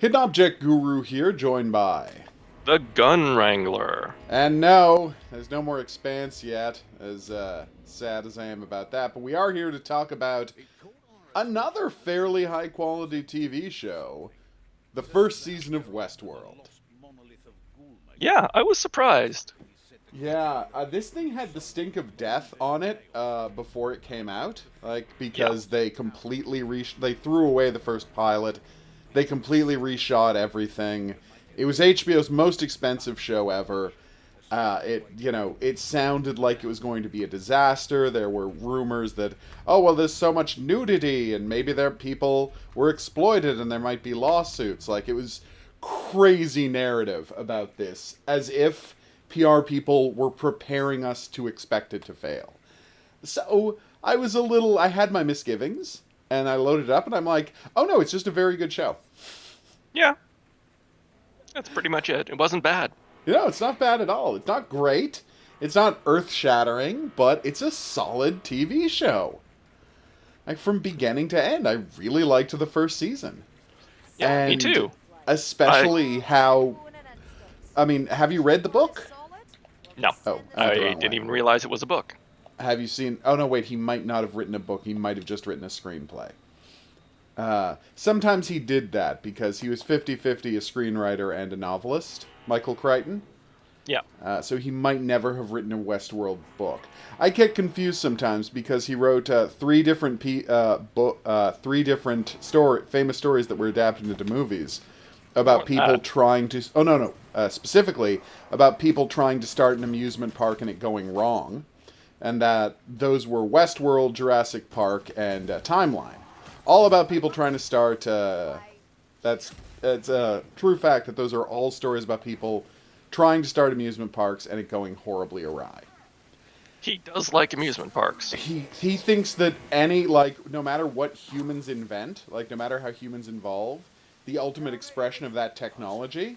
Hidden Object Guru here, joined by. The Gun Wrangler. And no, there's no more Expanse yet, as sad as I am about that, but we are here to talk about another fairly high quality TV show, the first season of Westworld. Yeah, I was surprised. Yeah, this thing had the stink of death on it before it came out, like Yeah. because they threw away the first pilot, they completely reshot everything. It was HBO's most expensive show ever. It sounded like it was going to be a disaster. There were rumors that, oh well, there's so much nudity, and maybe their people were exploited, and there might be lawsuits. Like it was crazy narrative about this, as if PR people were preparing us to expect it to fail. So I had my misgivings, and I loaded it up, and I'm like, oh no, it's just a very good show. Yeah, that's pretty much it. It wasn't bad. It's not bad at all. It's not great. It's not earth-shattering, but it's a solid TV show. Like from beginning to end, I really liked the first season. Yeah, me And too. especially how I mean, have you read the book? No, Oh, I I went the wrong didn't way. even realize it was a book. Have you seen? Oh no, wait. He might not have written a book. He might have just written a screenplay. Sometimes he did that because he was 50-50 a screenwriter and a novelist, Michael Crichton. Yeah. So he might never have written a Westworld book. I get confused sometimes because he wrote three different famous stories that were adapted into movies about people trying to. Oh no, specifically about people trying to start an amusement park and it going wrong, and that those were Westworld, Jurassic Park, and Timeline, all about people trying to start. That's it's a true fact that those are all stories about people trying to start amusement parks and it going horribly awry. He does like amusement parks. He thinks that no matter what humans invent, like no matter how humans evolve, the ultimate expression of that technology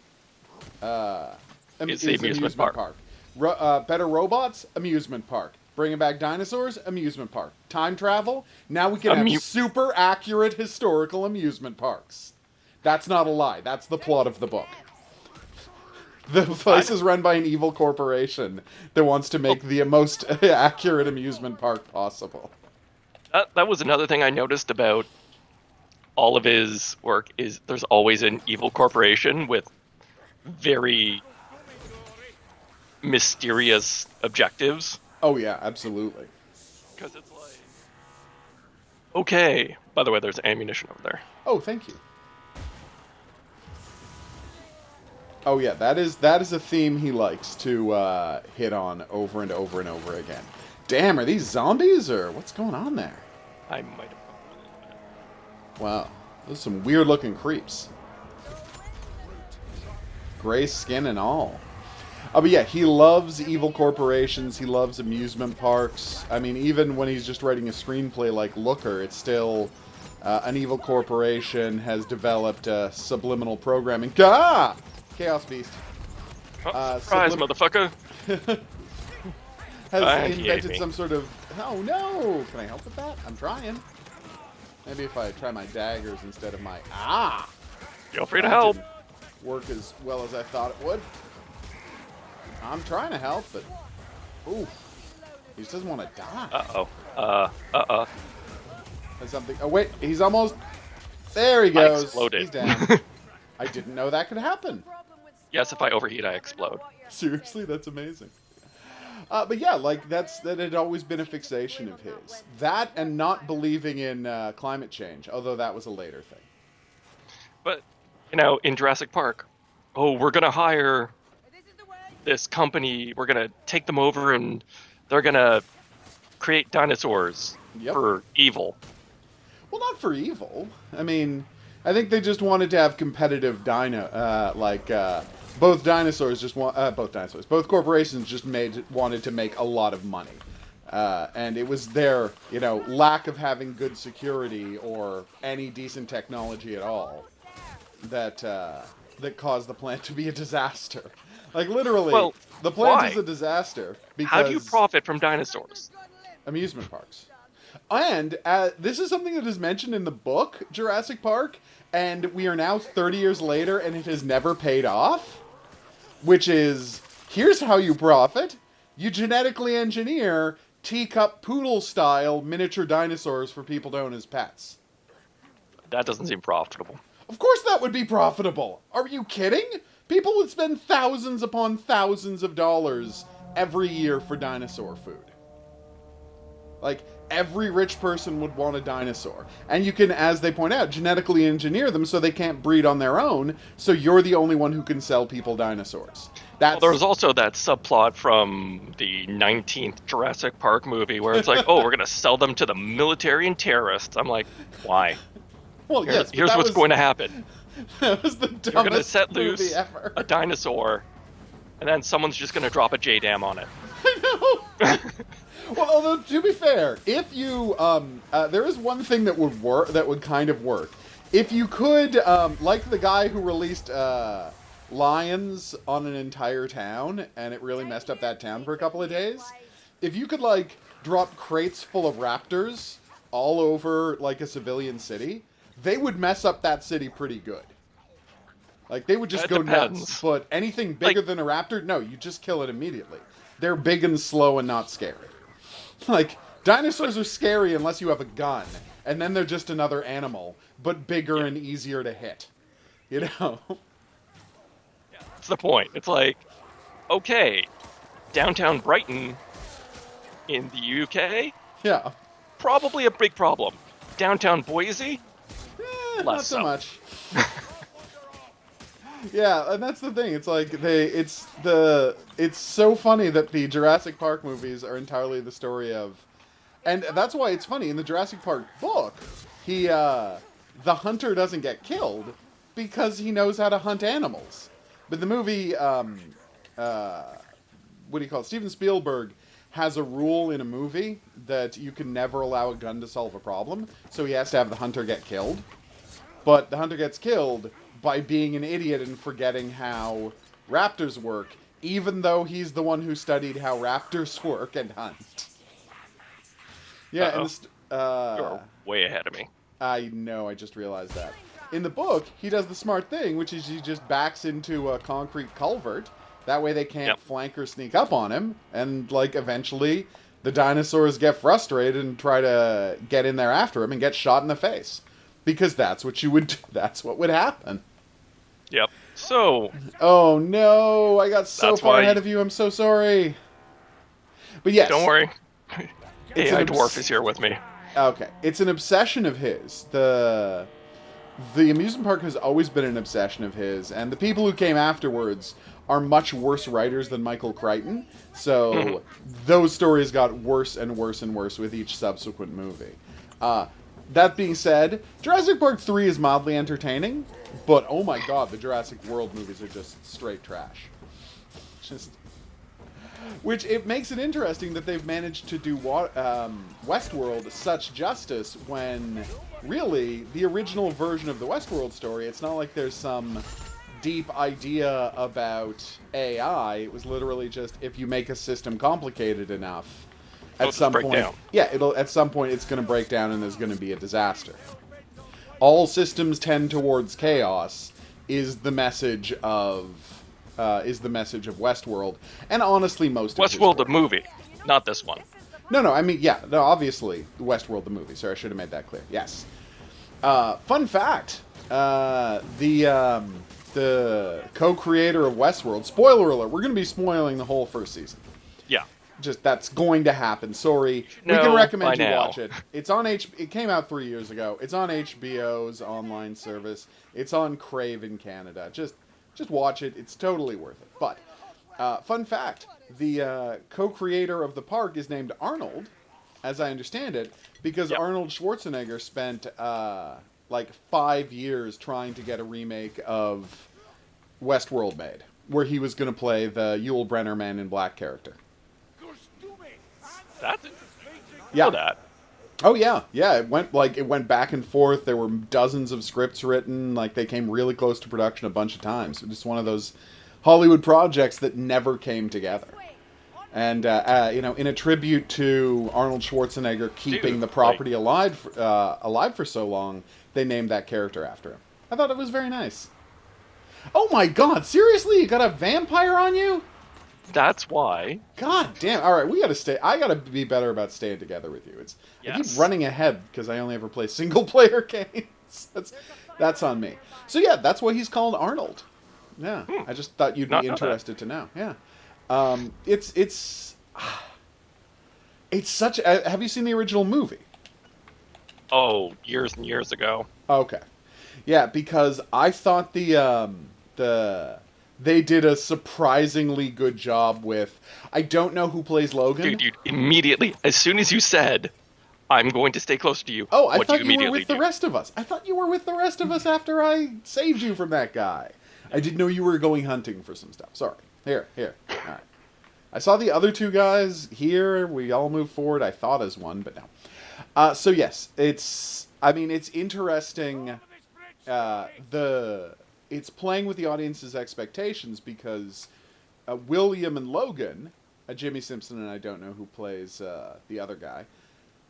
It's is the amusement park. Better robots, amusement park. Bringing back dinosaurs, amusement park. Time travel, now we can have super accurate historical amusement parks. That's not a lie. That's the plot of the book. The place is run by an evil corporation that wants to make the most accurate amusement park possible. That was another thing I noticed about all of his work is there's always an evil corporation with very mysterious objectives. Oh yeah, absolutely. Because it's like, okay. By the way, there's ammunition over there. Oh, thank you. Oh yeah, that is a theme he likes to hit on over and over and over again. Damn, are these zombies or what's going on there? I might have. Wow, those are some weird looking creeps. Gray skin and all. Oh, but yeah, he loves evil corporations. He loves amusement parks. I mean, even when he's just writing a screenplay like Looker, it's still an evil corporation has developed subliminal programming. Ah! Chaos Beast. Surprise, motherfucker! Has He ate invented me. some sort of... Oh, no! Can I help with that? I'm trying. Maybe if I try my daggers instead of my... Ah! Feel free to That help. didn't work as well as I thought it would. I'm trying to help, but... Ooh. He just doesn't want to die. Uh-oh. There's something... Oh, wait. He's almost... There he goes. exploded. He's down. I didn't know that could happen. Yes, if I overheat, I explode. Seriously, that's amazing. But yeah, like that had always been a fixation of his. That and not believing in climate change, although that was a later thing. But, in Jurassic Park, we're going to hire this company, we're going to take them over, and they're going to create dinosaurs for evil. Well, not for evil. I mean, I think they just wanted to have competitive both corporations just wanted to make a lot of money. And it was their, lack of having good security or any decent technology at all that caused the plant to be a disaster. Like literally, Well, the plant why? is a disaster because How do you profit from dinosaurs? amusement parks. And this is something that is mentioned in the book Jurassic Park, and we are now 30 years later, and it has never paid off. Which is, here's how you profit. You genetically engineer teacup poodle-style miniature dinosaurs for people to own as pets. That doesn't seem profitable. Of course that would be profitable. Are you kidding? People would spend thousands upon thousands of dollars every year for dinosaur food. Like, every rich person would want a dinosaur. And you can, as they point out, genetically engineer them so they can't breed on their own, so you're the only one who can sell people dinosaurs. Well, there was also that subplot from the 19th Jurassic Park movie where it's like, oh, we're going to sell them to the military and terrorists. I'm like, why? Well, yes, here's what's going to happen. That was the dumbest You're going to set movie loose ever. a dinosaur, and then someone's just going to drop a J-dam on it. I know. Well, although to be fair, if you there is one thing that would work, that would kind of work. If you could, like the guy who released lions on an entire town, and it really messed up that town for a couple of days. If you could like drop crates full of raptors all over like a civilian city, they would mess up that city pretty good. Like they would just go nuts. But anything bigger than a raptor, no, you just kill it immediately. They're big and slow and not scary. Like, dinosaurs are scary unless you have a gun, and then they're just another animal, but bigger and easier to hit. You know? Yeah, that's the point. It's like, okay, downtown Brighton in the UK? Yeah. Probably a big problem. Downtown Boise? Not so much. Yeah, and that's the thing. It's like it's so funny that the Jurassic Park movies are entirely the story of, and that's why it's funny in the Jurassic Park book. The hunter doesn't get killed because he knows how to hunt animals. But the movie, what do you call it? Steven Spielberg has a rule in a movie that you can never allow a gun to solve a problem, so he has to have the hunter get killed. But the hunter gets killed by being an idiot and forgetting how raptors work, even though he's the one who studied how raptors work and hunt. Yeah, you're way ahead of me. I know, I just realized that. In the book, he does the smart thing, which is he just backs into a concrete culvert. That way they can't flank or sneak up on him, and, like, eventually the dinosaurs get frustrated and try to get in there after him and get shot in the face. Because that's what you would do. That's what would happen. Yep. So. Oh no! I got so far ahead of you. I'm so sorry. But yes. Don't worry. AI Dwarf is here with me. Okay. It's an obsession of his. The amusement park has always been an obsession of his, and the people who came afterwards are much worse writers than Michael Crichton. So those stories got worse and worse and worse with each subsequent movie. That being said, Jurassic Park 3 is mildly entertaining, but oh my god, the Jurassic World movies are just straight trash. Which, it makes it interesting that they've managed to do Westworld such justice when, really, the original version of the Westworld story, it's not like there's some deep idea about AI. It was literally just, if you make a system complicated enough, at some point, at some point it's going to break down and there's going to be a disaster. All systems tend towards chaos is the message of Westworld, and honestly, most of Westworld the movie, not this one. No, I mean, yeah, no, obviously Westworld the movie. Sorry, I should have made that clear. Yes. Fun fact: the co-creator of Westworld. Spoiler alert: we're going to be spoiling the whole first season. Yeah. Just that's going to happen. Sorry, we can recommend you watch it. It's on It came out 3 years ago. It's on HBO's online service. It's on Crave in Canada. Just watch it. It's totally worth it. But fun fact: the co-creator of the park is named Arnold, as I understand it, because Arnold Schwarzenegger spent like 5 years trying to get a remake of Westworld made, where he was going to play the Yul Brynner Man in Black character. That's that. Oh yeah. It went back and forth. There were dozens of scripts written. Like they came really close to production a bunch of times. It was just one of those Hollywood projects that never came together. And in a tribute to Arnold Schwarzenegger keeping the property alive for so long, they named that character after him. I thought it was very nice. Oh my god, seriously? You got a vampire on you? That's why. God damn. Alright, we gotta stay. I gotta be better about staying together with you. I keep Yes. running ahead because I only ever play single player games. That's on me. So yeah, that's why he's called Arnold. Yeah. I just thought you'd be Not know that. interested to know. Yeah. It's such have you seen the original movie? Oh, years and years ago. Okay. Yeah, because I thought they did a surprisingly good job with. I don't know who plays Logan. Dude, immediately, as soon as you said, I'm going to stay close to you, Oh, I what thought do you you were immediately with the rest of us. I thought you were with the rest of us after I saved you from that guy. I didn't know you were going hunting for some stuff. Sorry. Here. All right. I saw the other two guys here. We all moved forward. I thought as one, but no. So yes, it's interesting. It's playing with the audience's expectations because William and Logan, Jimmy Simpson, and I don't know who plays the other guy,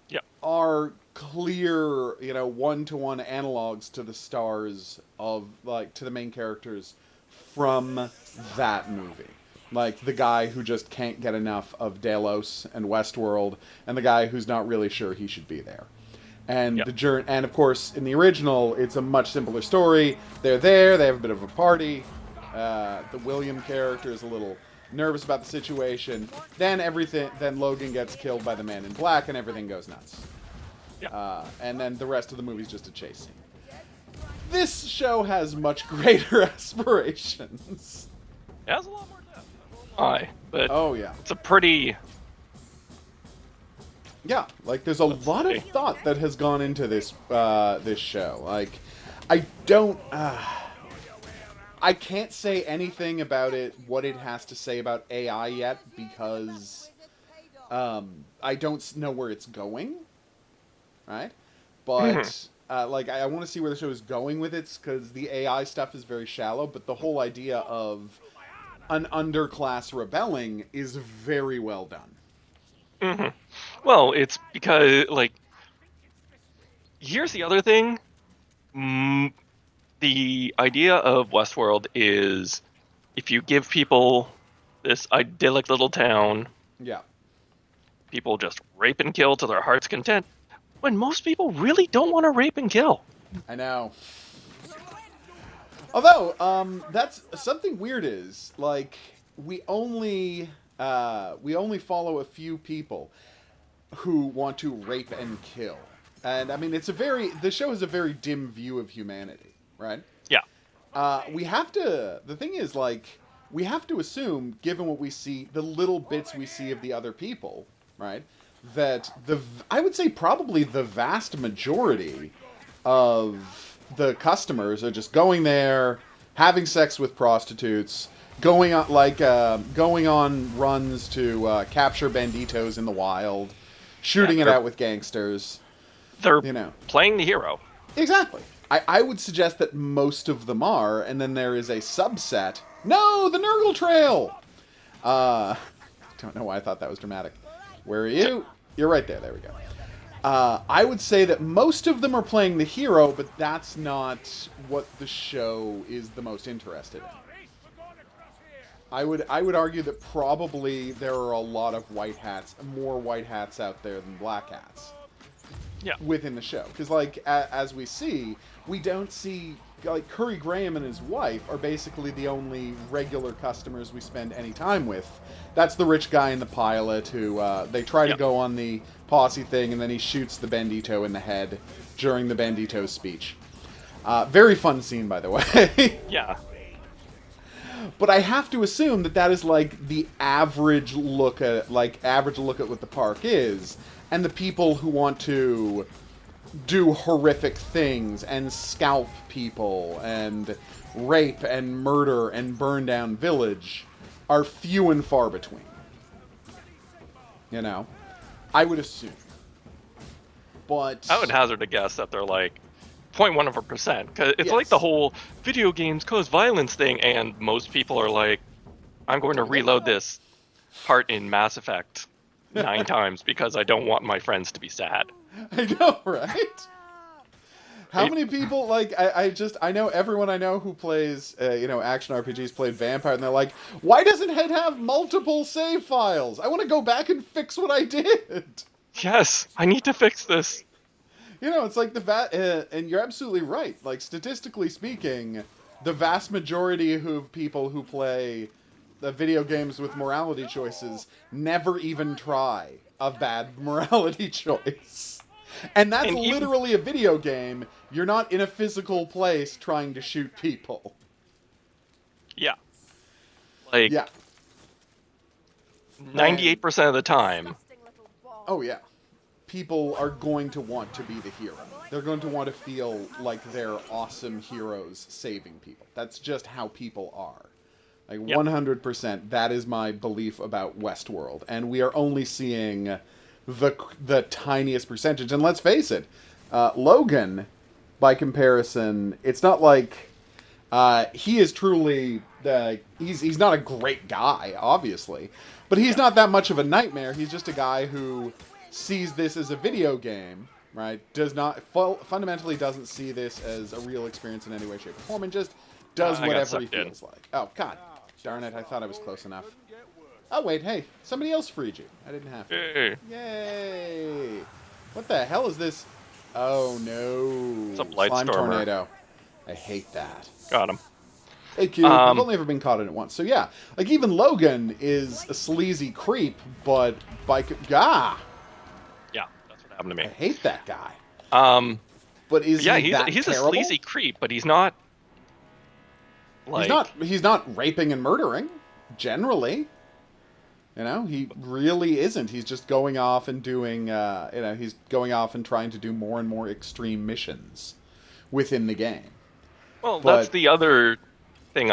Yeah. are clear, one-to-one analogs to the stars of, to the main characters from that movie. Like, the guy who just can't get enough of Delos and Westworld, and the guy who's not really sure he should be there. And and of course, in the original, it's a much simpler story. They're there, they have a bit of a party. The William character is a little nervous about the situation. Then Logan gets killed by the Man in Black, and everything goes nuts. Yeah. And then the rest of the movie's just a chase scene. This show has much greater aspirations. It has a lot more depth. Why? But Oh yeah. it's a pretty. Yeah, there's a lot of thought that has gone into this this show. I can't say anything about what it has to say about AI yet because I don't know where it's going, right? But I want to see where the show is going with it because the AI stuff is very shallow. But the whole idea of an underclass rebelling is very well done. Mm-hmm. Well, it's because, here's the other thing. The idea of Westworld is if you give people this idyllic little town, Yeah. people just rape and kill to their heart's content, when most people really don't want to rape and kill. I know. Although, that's something weird is, we only follow a few people who want to rape and kill. And, the show has a very dim view of humanity, right? Yeah. The thing is, we have to assume, given what we see, the little bits we see of the other people, right? That I would say probably the vast majority of the customers are just going there, having sex with prostitutes, going on runs to capture banditos in the wild, shooting it out with gangsters. They're playing the hero. Exactly. I would suggest that most of them are, and then there is a subset. No, the Nurgle Trail! Don't know why I thought that was dramatic. Where are you? You're right there. There we go. I would say that most of them are playing the hero, but that's not what the show is the most interested in. I would argue that probably there are a lot of more white hats out there than black hats. Yeah. Within the show, because as we see, we don't see Curry Graham and his wife are basically the only regular customers we spend any time with. That's the rich guy in the pilot who they try to go on the posse thing, and then he shoots the bandito in the head during the bandito's speech. Very fun scene, by the way. Yeah. But I have to assume that is the average look at what the park is, and the people who want to do horrific things and scalp people and rape and murder and burn down village are few and far between. I would assume. But I would hazard a guess that they're 0.1%, because it's like the whole video games cause violence thing, and most people are I'm going to reload this part in Mass Effect 9 times because I don't want my friends to be sad. I know, right? How many people, like, I know everyone I know who plays, action RPGs played Vampire, and they're like, why doesn't it have multiple save files? I want to go back and fix what I did. Yes, I need to fix this. It's like and you're absolutely right. Like, statistically speaking, the vast majority of people who play the video games with morality choices never even try a bad morality choice. And that's literally a video game. You're not in a physical place trying to shoot people. Yeah. Like, yeah. 98% of the time. Oh, yeah. People are going to want to be the hero. They're going to want to feel like they're awesome heroes saving people. That's just how people are. Like, 100%, that is my belief about Westworld. And we are only seeing the tiniest percentage. And let's face it, Logan, by comparison, it's not like he is truly... he's not a great guy, obviously. But he's not that much of a nightmare. He's just a guy who sees this as a video game, right? Fundamentally doesn't see this as a real experience in any way, shape, or form, and just does whatever he feels like. Oh, God darn it, I thought I was close enough. Oh, wait, hey, somebody else freed you. I didn't have to. Hey. Yay! What the hell is this? Oh, no. It's a blight Slime stormer. tornado. I hate that. Got him. Hey, Q, I've only ever been caught in it once. So, yeah, like, even Logan is a sleazy creep, but Yeah, that's what happened to me. I hate that guy. But he's a sleazy creep, but he's not... Like... He's not raping and murdering, generally. He really isn't. He's just going off and doing, he's going off and trying to do more and more extreme missions within the game. Well, that's the other thing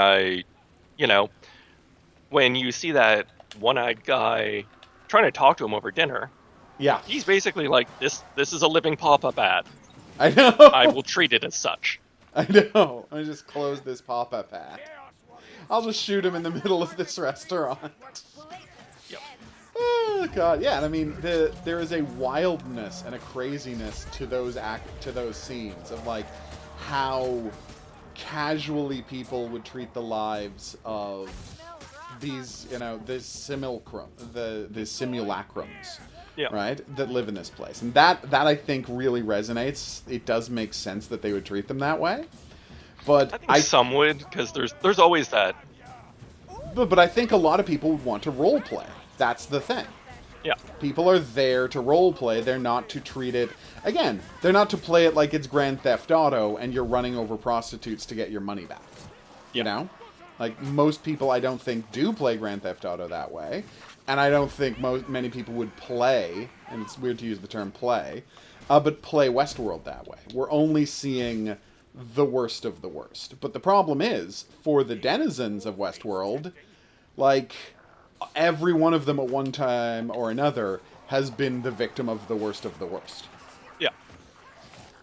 when you see that one-eyed guy trying to talk to him over dinner, yeah, he's basically like, this is a living pop-up ad. I know. I will treat it as such. I know. I just close this pop-up ad. I'll just shoot him in the middle of this restaurant. Yep. Oh, God. Yeah, and I mean, there is a wildness and a craziness to those scenes of, like, how casually people would treat the lives of these, these simulacrums, right, that live in this place. And that I think really resonates. It does make sense that they would treat them that way. But I think some would, because there's always that. But I think a lot of people would want to role play. That's the thing. Yeah. People are there to role play. They're not to treat it... Again, they're not to play it like it's Grand Theft Auto and you're running over prostitutes to get your money back. You know? Like, most people, I don't think, do play Grand Theft Auto that way. And I don't think many people would play, and it's weird to use the term play, but play Westworld that way. We're only seeing the worst of the worst. But the problem is, for the denizens of Westworld, like, every one of them at one time or another has been the victim of the worst of the worst. Yeah.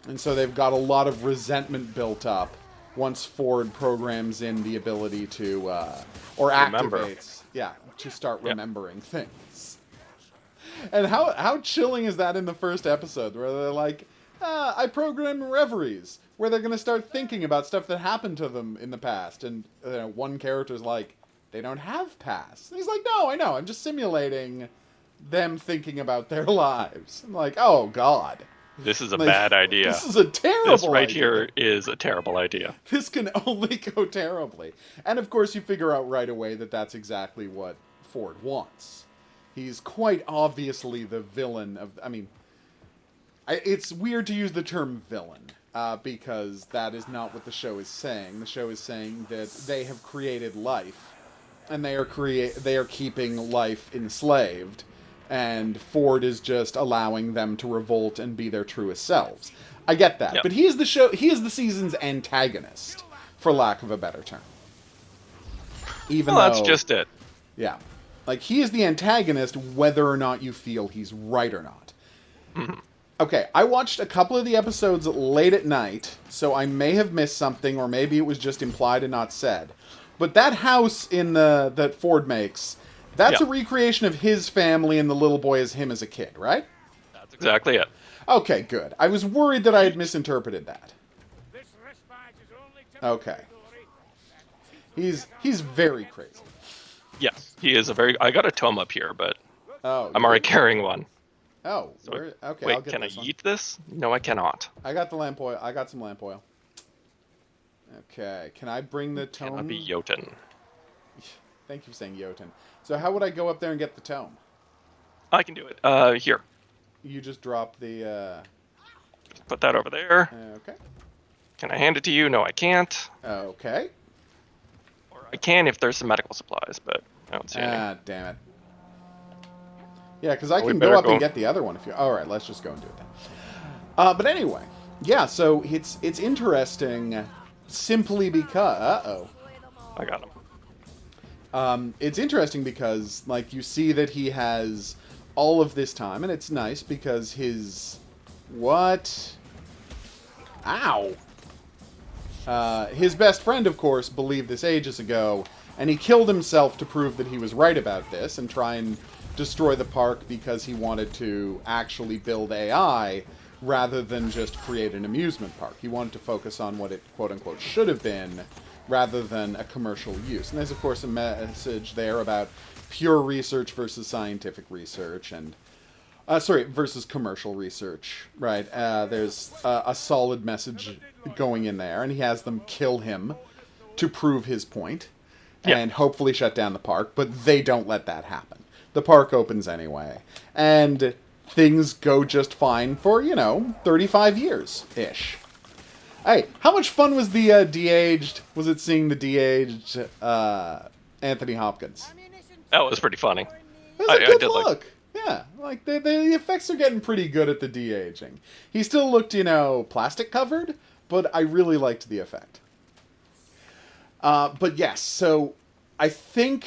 And so they've got a lot of resentment built up once Ford programs in the ability to, or activates, to start remembering things. And how chilling is that in the first episode, where they're like, I program reveries, where they're going to start thinking about stuff that happened to them in the past. And one character's like, they don't have past. And he's like, no, I know, I'm just simulating them thinking about their lives. I'm like, oh, God. This is a bad idea. This is a terrible idea. This right here is a terrible idea. This can only go terribly. And of course you figure out right away that that's exactly what Ford wants. He's quite obviously the villain of... I mean, it's weird to use the term villain, because that is not what the show is saying. The show is saying that they have created life, and they are keeping life enslaved, and Ford is just allowing them to revolt and be their truest selves. I get that, but he is the season's antagonist, for lack of a better term. That's just it. Yeah. Like, he is the antagonist whether or not you feel he's right or not. Mm-hmm. Okay, I watched a couple of the episodes late at night, so I may have missed something, or maybe it was just implied and not said. But that house that Ford makes, that's a recreation of his family, and the little boy is him as a kid, right? That's exactly it. Okay, good. I was worried that I had misinterpreted that. Okay. He's very crazy. Yes, he is a very. I got a tome up here, but Oh. I'm already carrying one. Oh. So, Okay. I'll wait, get can I this one. eat this? No, I cannot. I got the lamp oil. I got some lamp oil. Okay. Can I bring the tome? Cannot be Jotun. Thank you for saying Jotun. So how would I go up there and get the tome? I can do it. Here. You just drop the. Put that over there. Okay. Can I hand it to you? No, I can't. Okay. Or I can if there's some medical supplies, but I don't see any. Ah, damn it. Yeah, because I We can better go up go. and get the other one if you. All right, let's just go and do it then. But anyway, yeah. So it's interesting, simply because. I got him. It's interesting because like you see that he has all of this time, and it's nice because his what? Ow. His best friend, of course, believed this ages ago, and he killed himself to prove that he was right about this and try and destroy the park because he wanted to actually build AI rather than just create an amusement park. He wanted to focus on what it, quote-unquote, should have been rather than a commercial use. And there's, of course, a message there about pure research versus scientific research and versus commercial research, right? There's a solid message going in there, and he has them kill him to prove his point, and hopefully shut down the park, but they don't let that happen. The park opens anyway, and things go just fine for, 35 years-ish. Hey, how much fun was the de-aged, was it seeing the de-aged Anthony Hopkins? That was pretty funny. It was a good did look. Yeah, like the effects are getting pretty good at the de-aging. He still looked, plastic covered, but I really liked the effect. But yes, so I think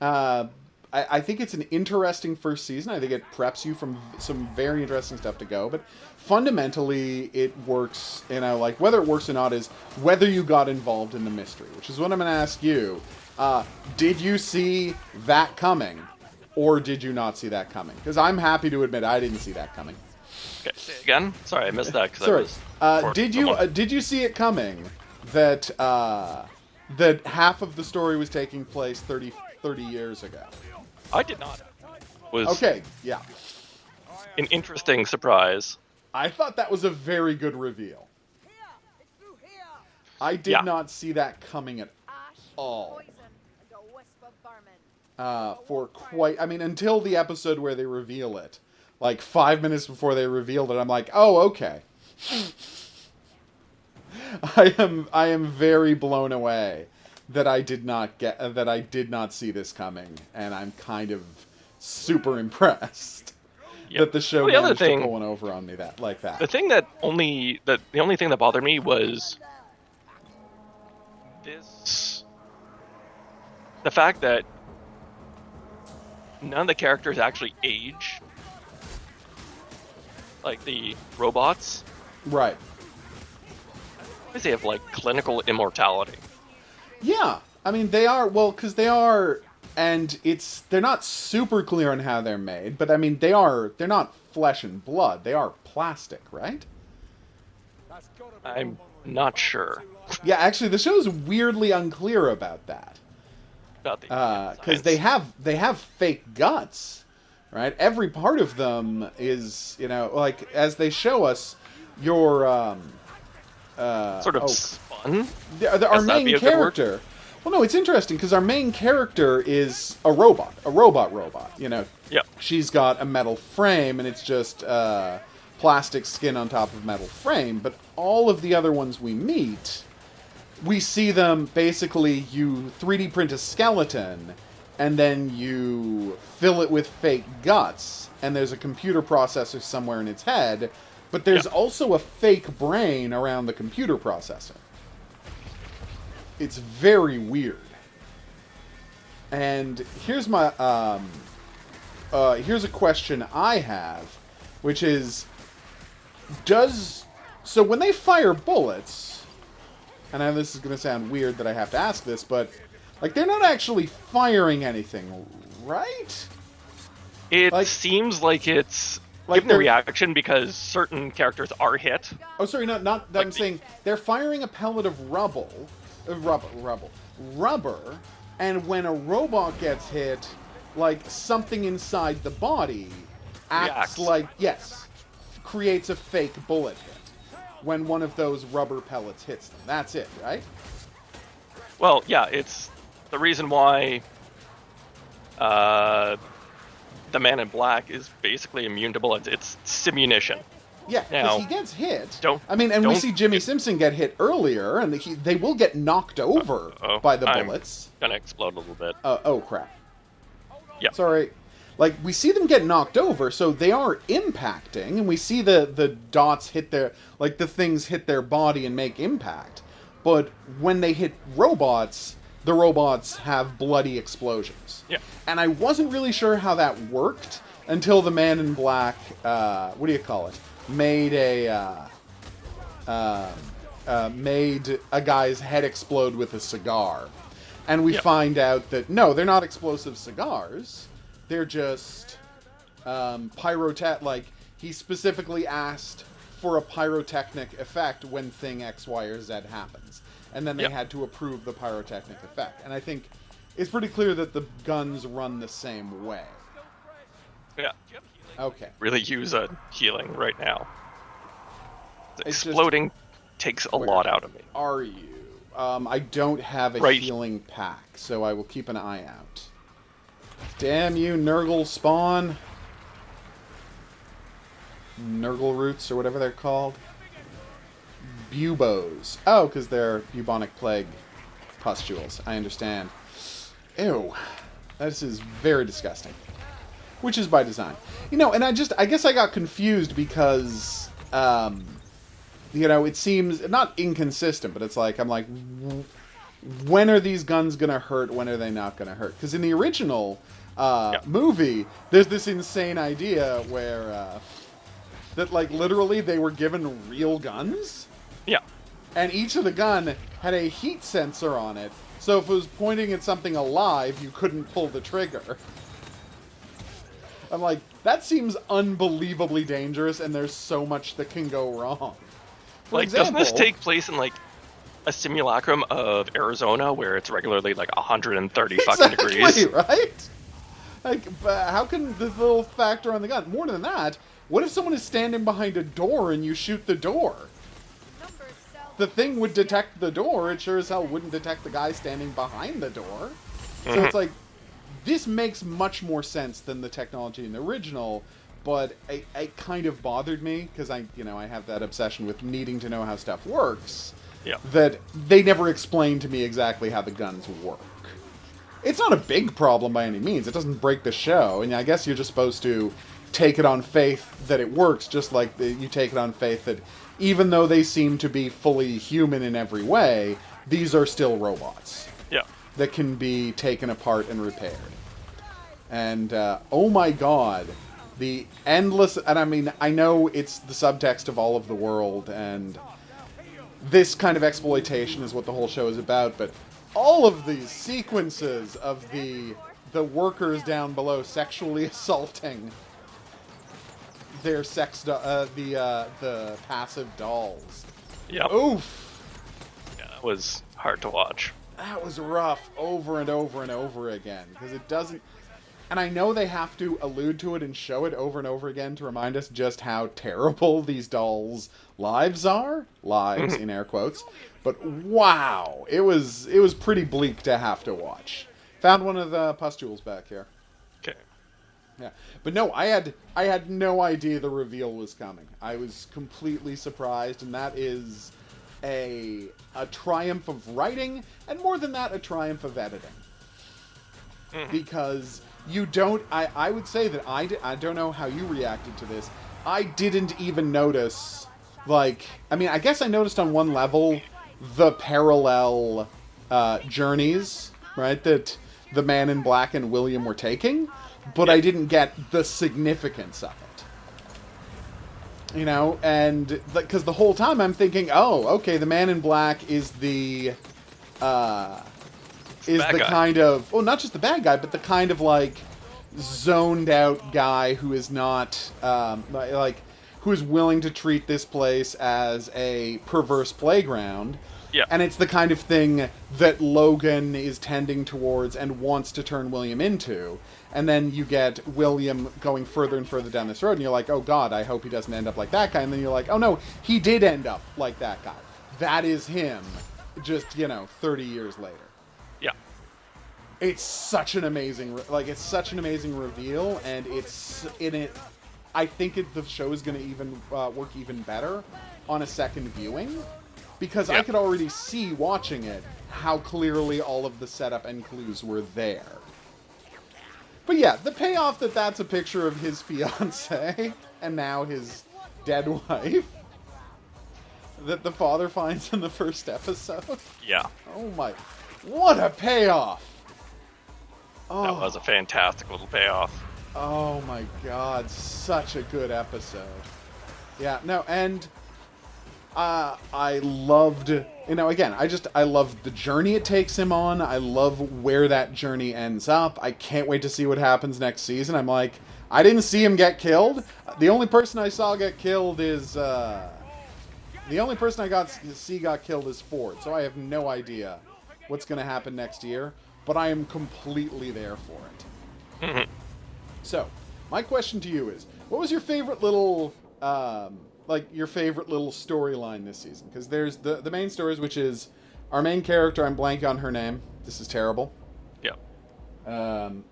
I think it's an interesting first season. I think it preps you from some very interesting stuff to go. But fundamentally, it works. Like whether it works or not is whether you got involved in the mystery, which is what I'm going to ask you. Did you see that coming? Or did you not see that coming? Because I'm happy to admit I didn't see that coming. Okay, say it again. Sorry, I missed that. Sorry. Did you see it coming that that half of the story was taking place 30 years ago? I did not. Was Okay, yeah. an interesting surprise. I thought that was a very good reveal. I did not see that coming at all. Until the episode where they reveal it. Like 5 minutes before they revealed it, I'm like, oh, okay. I am very blown away that I did not see this coming, and I'm kind of super impressed that the show managed to pull one over on me like that. The only thing that bothered me was the fact that none of the characters actually age. Like the robots. Right. They have like clinical immortality. Yeah. I mean, they are, because they are, and they're not super clear on how they're made, but I mean, they're not flesh and blood. They are plastic, right? I'm not sure. Yeah, actually, the show's weirdly unclear about that. Because they have fake guts, right? Every part of them is, like as they show us, your spun. Our main character. Well, no, it's interesting because our main character is a robot. Yeah. She's got a metal frame, and it's just plastic skin on top of metal frame. But all of the other ones we meet, we see them basically, you 3D print a skeleton, and then you fill it with fake guts, and there's a computer processor somewhere in its head, but there's also a fake brain around the computer processor. It's very weird. And here's my, here's a question I have, which is, so when they fire bullets, and I know this is going to sound weird that I have to ask this, but, like, they're not actually firing anything, right? It seems like it's Like given the they're reaction because certain characters are hit. oh, sorry, not that. Like I'm saying they're firing a pellet of rubber, and when a robot gets hit, like something inside the body acts Reacts. like creates a fake bullet hit when one of those rubber pellets hits them. That's it, right? Well, yeah, it's the reason why the Man in Black is basically immune to bullets. It's simunition. Yeah, Now, because he gets hit. don't- I mean, and we don't see Jimmy Simpson get hit earlier, and they will get knocked over by the I'm bullets. gonna explode a little bit. Oh crap. Yeah. Sorry. Like, we see them get knocked over, so they are impacting, and we see the dots hit their, like, the things hit their body and make impact. But when they hit robots, the robots have bloody explosions. Yeah. And I wasn't really sure how that worked until the Man in Black, what do you call it? Made made a guy's head explode with a cigar. And we find out that, no, they're not explosive cigars. They're just like, he specifically asked for a pyrotechnic effect when thing X, Y, or Z happens. And then they had to approve the pyrotechnic effect. And I think it's pretty clear that the guns run the same way. Yeah. Okay. Really use a healing right now. It's Exploding takes a lot out of me. Are you? I don't have a healing pack, so I will keep an eye out. Damn you, Nurgle spawn. Nurgle roots, or whatever they're called. Buboes. Oh, because they're bubonic plague pustules. I understand. Ew. This is very disgusting. Which is by design. You know, and I guess I got confused because, you know, it seems, not inconsistent, but it's like, I'm like, when are these guns gonna hurt, when are they not gonna hurt? Because in the original movie, there's this insane idea where, that, like, literally they were given real guns? Yeah. And each of the gun had a heat sensor on it, so if it was pointing at something alive, you couldn't pull the trigger. I'm like, that seems unbelievably dangerous, and there's so much that can go wrong. For example, doesn't this take place in, like, a simulacrum of Arizona where it's regularly, like, 130 fucking degrees? Right? Like, but how can this little factor on the gun? More than that, what if someone is standing behind a door and you shoot the door? The thing would detect the door, it sure as hell wouldn't detect the guy standing behind the door. So it's like, this makes much more sense than the technology in the original, but it kind of bothered me, because I have that obsession with needing to know how stuff works, that they never explained to me exactly how the guns work. It's not a big problem by any means, it doesn't break the show, and I guess you're just supposed to take it on faith that it works, just like you take it on faith that even though they seem to be fully human in every way, these are still robots. Yeah. That can be taken apart and repaired. And, oh my god, the endless... And I mean, I know it's the subtext of all of the world, and this kind of exploitation is what the whole show is about, but all of these sequences of the workers down below sexually assaulting their the passive dolls. Yeah. Oof! Yeah, that was hard to watch. That was rough over and over and over again, because it doesn't... And I know they have to allude to it and show it over and over again to remind us just how terrible these dolls' lives are. Lives, in air quotes. But wow! It was pretty bleak to have to watch. Found one of the pustules back here. Okay. Yeah. But no, I had no idea the reveal was coming. I was completely surprised, and that is a triumph of writing, and more than that, a triumph of editing. Because you don't... I would say that I don't know how you reacted to this. I didn't even notice, like... I mean, I guess I noticed on one level the parallel journeys, right, that the Man in Black and William were taking, but I didn't get the significance of it. You know, and... Because the whole time I'm thinking, oh, okay, the Man in Black is the... is the kind of... Well, not just the bad guy, but the kind of, like, zoned out guy who is not like who is willing to treat this place as a perverse playground. Yeah. And it's the kind of thing that Logan is tending towards and wants to turn William into. And then you get William going further and further down this road, and you're like, oh god, I hope he doesn't end up like that guy. And then you're like, oh no, he did end up like that guy. That is him, just, 30 years later. Yeah. It's such an amazing, it's such an amazing reveal, and it's in it. I think the show is going to even work even better on a second viewing, because I could already see watching it how clearly all of the setup and clues were there. But yeah, the payoff that that's a picture of his fiancée and now his dead wife that the father finds in the first episode. Yeah. Oh my, what a payoff! Oh. That was a fantastic little payoff. Oh my god, such a good episode. Yeah, no, and I loved, again, I loved the journey it takes him on. I love where that journey ends up. I can't wait to see what happens next season. I'm like, I didn't see him get killed. The only person I saw get killed is, the only person I got killed is Ford, so I have no idea what's going to happen next year, but I am completely there for it. Mm-hmm. So, my question to you is, what was your favorite little, your favorite little storyline this season? Because there's the main stories, which is our main character, I'm blanking on her name. This is terrible. Yeah.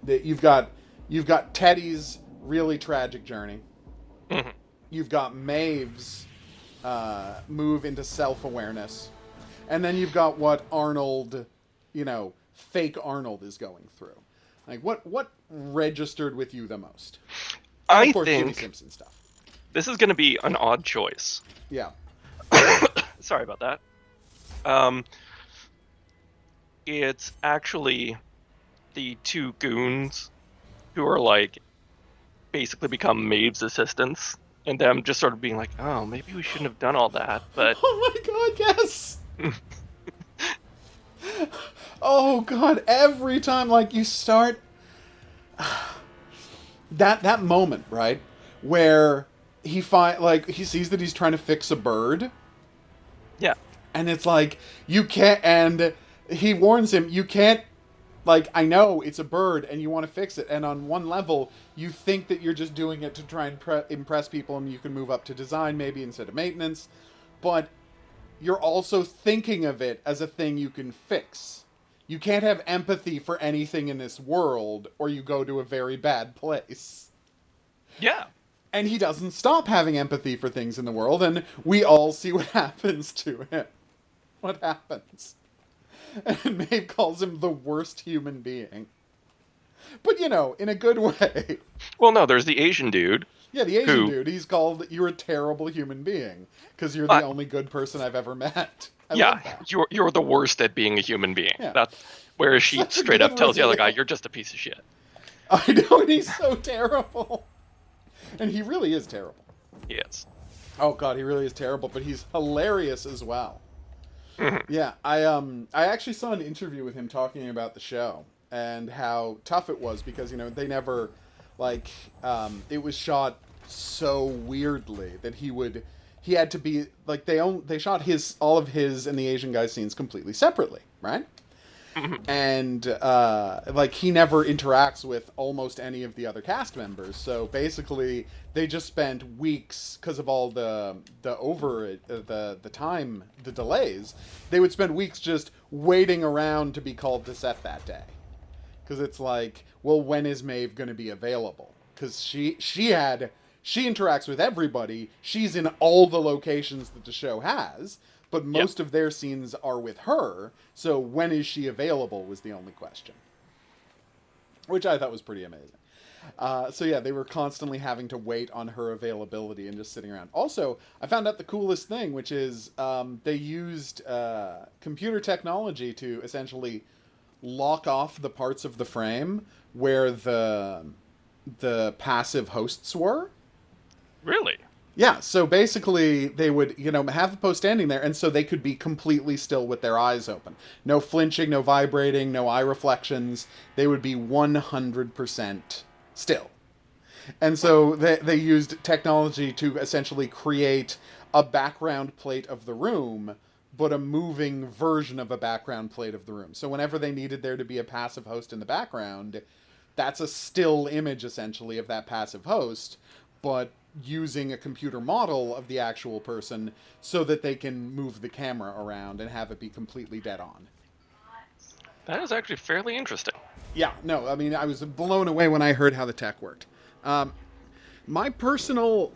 You've got Teddy's really tragic journey. Mm-hmm. You've got Maeve's move into self-awareness. And then you've got what Arnold, fake Arnold is going through. Like, what registered with you the most? And of course, Jimmy Simpson stuff. This is going to be an odd choice. Yeah. Sorry about that. It's actually the two goons who are, basically become Maeve's assistants, and them just sort of being like, oh, maybe we shouldn't have done all that, but... Oh my god, yes! Oh god, every time you start that moment, right, where he he sees that he's trying to fix a bird. Yeah. And it's you can't, and he warns him, you can't, I know it's a bird and you want to fix it, and on one level you think that you're just doing it to try and impress people and you can move up to design maybe instead of maintenance, but you're also thinking of it as a thing you can fix. You can't have empathy for anything in this world, or you go to a very bad place. Yeah. And he doesn't stop having empathy for things in the world, and we all see what happens to him. What happens? And Maeve calls him the worst human being. But, in a good way. Well, no, there's the Asian dude. Yeah, the Asian dude. He's called, you're a terrible human being, because you're the only good person I've ever met. I love that. You're the worst at being a human being. Yeah. Whereas she straight up tells the other guy, you're just a piece of shit. I know, and he's so terrible. And he really is terrible. He is. Oh god, he really is terrible, but he's hilarious as well. Mm-hmm. Yeah, I actually saw an interview with him talking about the show and how tough it was because, they never, it was shot so weirdly that he had to be, they shot all of his and the Asian guy scenes completely separately, right? Mm-hmm. And, he never interacts with almost any of the other cast members, so basically they just spent weeks, because of all the time, the delays, they would spend weeks just waiting around to be called to set that day. Because it's well, when is Maeve going to be available? Because she interacts with everybody, she's in all the locations that the show has, but most of their scenes are with her, so when is she available was the only question. Which I thought was pretty amazing. So yeah, they were constantly having to wait on her availability and just sitting around. Also, I found out the coolest thing, which is they used computer technology to essentially lock off the parts of the frame where the passive hosts were. Really? Yeah, so basically they would, have the post standing there, and so they could be completely still with their eyes open. No flinching, no vibrating, no eye reflections. They would be 100% still. And so they used technology to essentially create a background plate of the room, but a moving version of a background plate of the room. So whenever they needed there to be a passive host in the background, that's a still image essentially of that passive host, but using a computer model of the actual person so that they can move the camera around and have it be completely dead on. That is actually fairly interesting. Yeah, no, I mean, I was blown away when I heard how the tech worked. My personal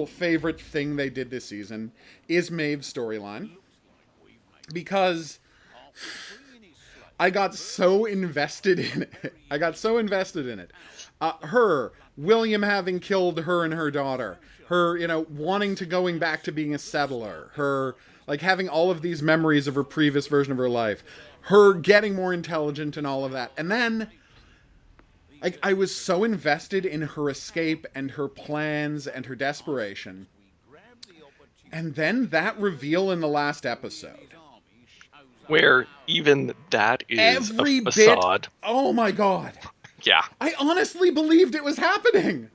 favorite thing they did this season is Maeve's storyline, because I got so invested in it. William having killed her and her daughter, her, wanting to going back to being a settler, her, like, having all of these memories of her previous version of her life, her getting more intelligent and all of that. And then, like, I was so invested in her escape and her plans and her desperation. And then that reveal in the last episode, where even that is every a facade. Oh my god. Yeah. I honestly believed it was happening.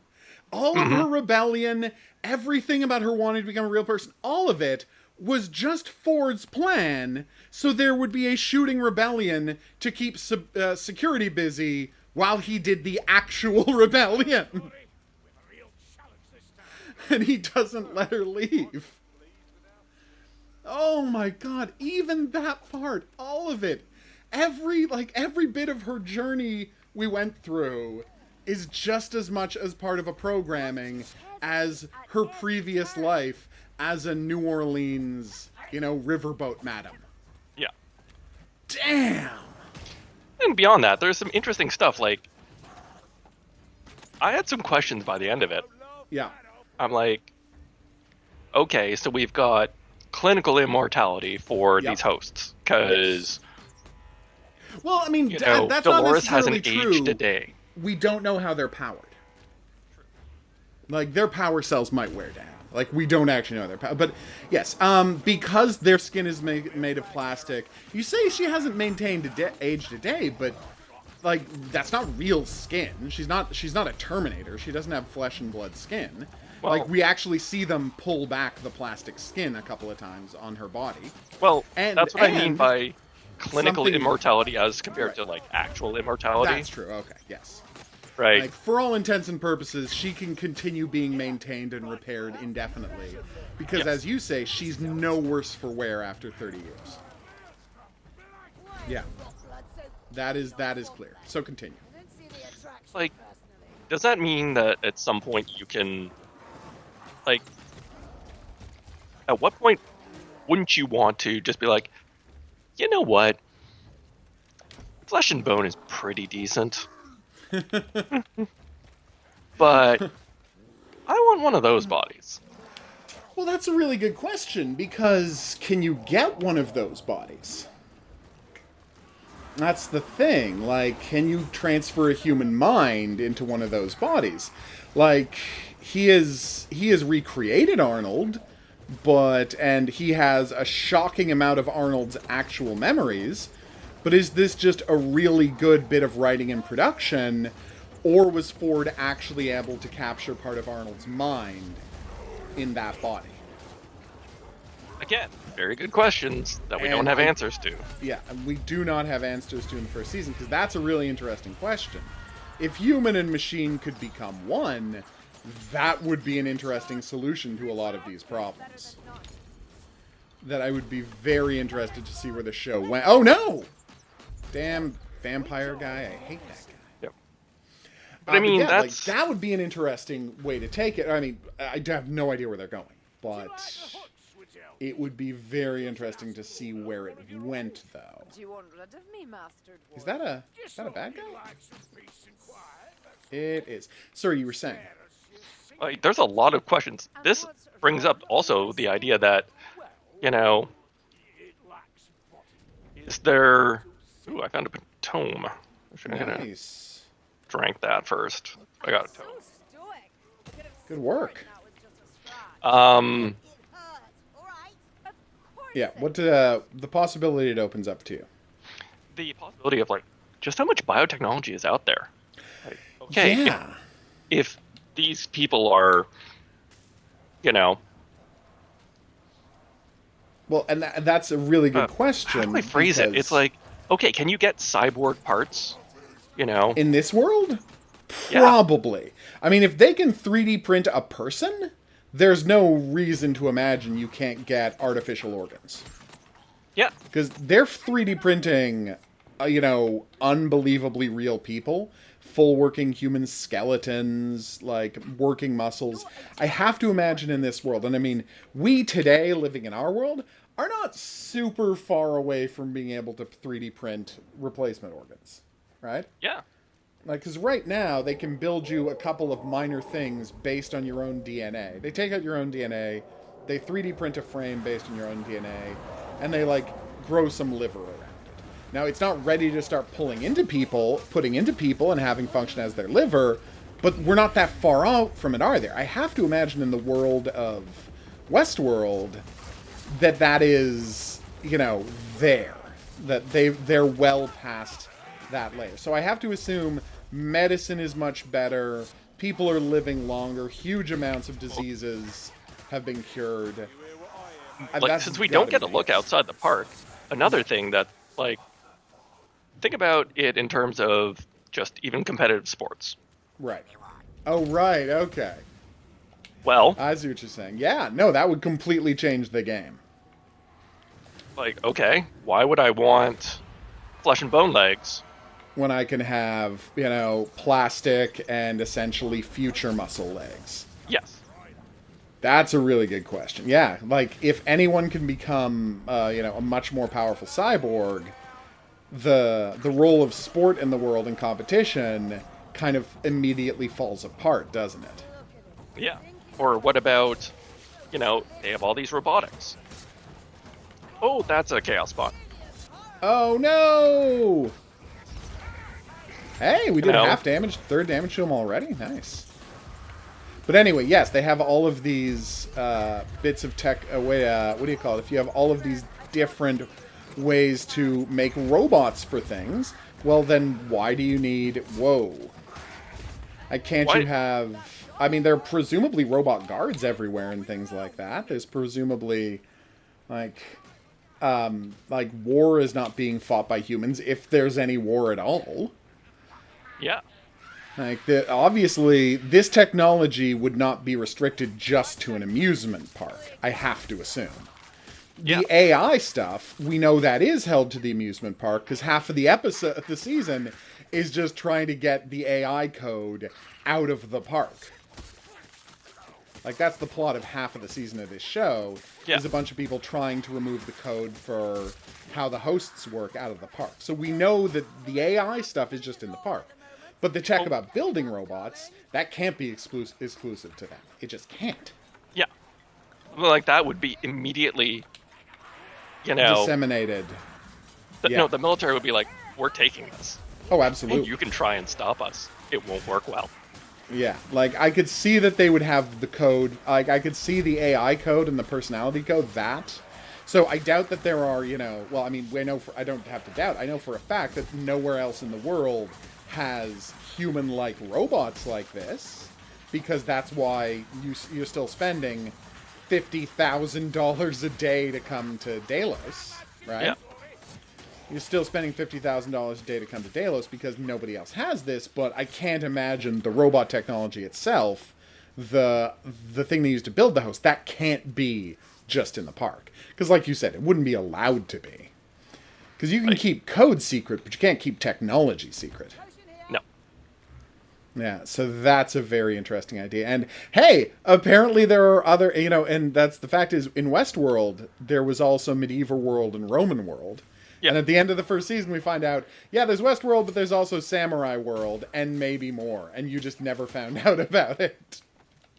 All of her rebellion, everything about her wanting to become a real person, all of it was just Ford's plan, so there would be a shooting rebellion to keep security busy while he did the actual rebellion. And he doesn't let her leave. Oh my god, even that part, all of it, every bit of her journey we went through is just as much as part of a programming as her previous life as a New Orleans, riverboat madam. Yeah. Damn! And beyond that, there's some interesting stuff, like, I had some questions by the end of it. Yeah. I'm like, okay, so we've got clinical immortality for these hosts, because well, I mean, that's Dolores not necessarily hasn't true. aged a day. We don't know how they're powered. Like, their power cells might wear down. Like, we don't actually know their power. But yes, because their skin is made of plastic. You say she hasn't maintained aged a day, but like, that's not real skin. She's not a Terminator. She doesn't have flesh and blood skin. Well, like, we actually see them pull back the plastic skin a couple of times on her body. Well, that's what I mean by clinical immortality as compared to, like, actual immortality. That's true. Okay, yes. Right. Like, for all intents and purposes, she can continue being maintained and repaired indefinitely. Because, as you say, she's no worse for wear after 30 years. Yeah. That is clear. So continue. Like, does that mean that at some point you can, like, at what point wouldn't you want to just be like, you know what? Flesh and Bone is pretty decent. But I want one of those bodies. Well, that's a really good question, because can you get one of those bodies? That's the thing. Like, can you transfer a human mind into one of those bodies? Like, he has recreated Arnold, and he has a shocking amount of Arnold's actual memories. But is this just a really good bit of writing and production, or was Ford actually able to capture part of Arnold's mind in that body? Again, very good questions that we don't have answers to. Yeah, and we do not have answers to in the first season, because that's a really interesting question. If human and machine could become one, that would be an interesting solution to a lot of these problems. That I would be very interested to see where the show went. Oh no! Damn vampire guy, I hate that guy. Yep. But I mean, yeah, that's... like, that would be an interesting way to take it. I mean, I have no idea where they're going, but it would be very interesting to see where it went, though. Is that a bad guy? It is. Sorry, you were saying. Like, there's a lot of questions. This brings up also the idea that, is there... Ooh, I found a tome. Nice. Drank that first. I got a tome. Good work. Yeah, what the possibility it opens up to you? The possibility of, like, just how much biotechnology is out there. Like, okay, Yeah. if these people are, you know, Well, and that's a really good how do I question phrase it? It's because like, okay, can you get cyborg parts? You know, in this world, yeah, probably. I mean, if they can 3D print a person, there's no reason to imagine you can't get artificial organs. yeah, Because they're 3D printing, unbelievably real people, full working human skeletons, like working muscles. I have to imagine in this world, and I mean, we today living in our world are not super far away from being able to 3D print replacement organs, right? yeah. Like, because right now they can build you a couple of minor things based on your own DNA. They take out your own DNA, they 3D print a frame based on your own DNA, and they like grow some liver around it. Now it's not ready to start putting into people, and having function as their liver, but we're not that far out from it, are there? I have to imagine in the world of Westworld that is, there, that they're well past that layer. So I have to assume medicine is much better. People are living longer. Huge amounts of diseases have been cured. Like, since we don't get a look outside the park, another thing that, like, think about it in terms of just even competitive sports. Right. Oh, right. Okay. Well, I see what you're saying. Yeah. No, that would completely change the game. like, okay, why would I want flesh and bone legs? When I can have, plastic and essentially future muscle legs. Yes. That's a really good question. Yeah, like if anyone can become, a much more powerful cyborg, the role of sport in the world and competition kind of immediately falls apart, doesn't it? Yeah. Or what about, they have all these robotics. Oh, that's a chaos spot. Oh no! Hey, we did half damage, third damage to him already. Nice. But anyway, yes, they have all of these bits of tech. What do you call it? If you have all of these different ways to make robots for things, well, then why do you need? Whoa! Can't you have? I mean, there are presumably robot guards everywhere and things like that. There's presumably like war is not being fought by humans if there's any war at all. Yeah. Like, obviously, this technology would not be restricted just to an amusement park, I have to assume. Yeah. The AI stuff, we know that is held to the amusement park, because half of the season is just trying to get the AI code out of the park. Like, that's the plot of half of the season of this show, is a bunch of people trying to remove the code for how the hosts work out of the park. So we know that the AI stuff is just in the park. But the tech about building robots, that can't be exclusive to them. It just can't. Yeah. Well, like, that would be immediately, disseminated. No, the military would be like, we're taking this. Oh, absolutely. And you can try and stop us. It won't work well. Yeah, like, I could see that they would have the code. Like, I could see the AI code and the personality code, that. So I doubt that there are, well, I mean, I don't have to doubt. I know for a fact that nowhere else in the world has human-like robots like this, because that's why you're still spending $50,000 a day to come to Delos, right? Yeah. You're still spending $50,000 a day to come to Delos because nobody else has this, but I can't imagine the robot technology itself, the thing they use to build the host, that can't be just in the park. Because like you said, it wouldn't be allowed to be. Because you can keep code secret, but you can't keep technology secret. No. Yeah, so that's a very interesting idea. And hey, apparently there are other, and that's the fact is, in Westworld, there was also Medieval World and Roman World. Yep. And at the end of the first season, we find out, yeah, there's Westworld, but there's also Samurai World, and maybe more. And you just never found out about it.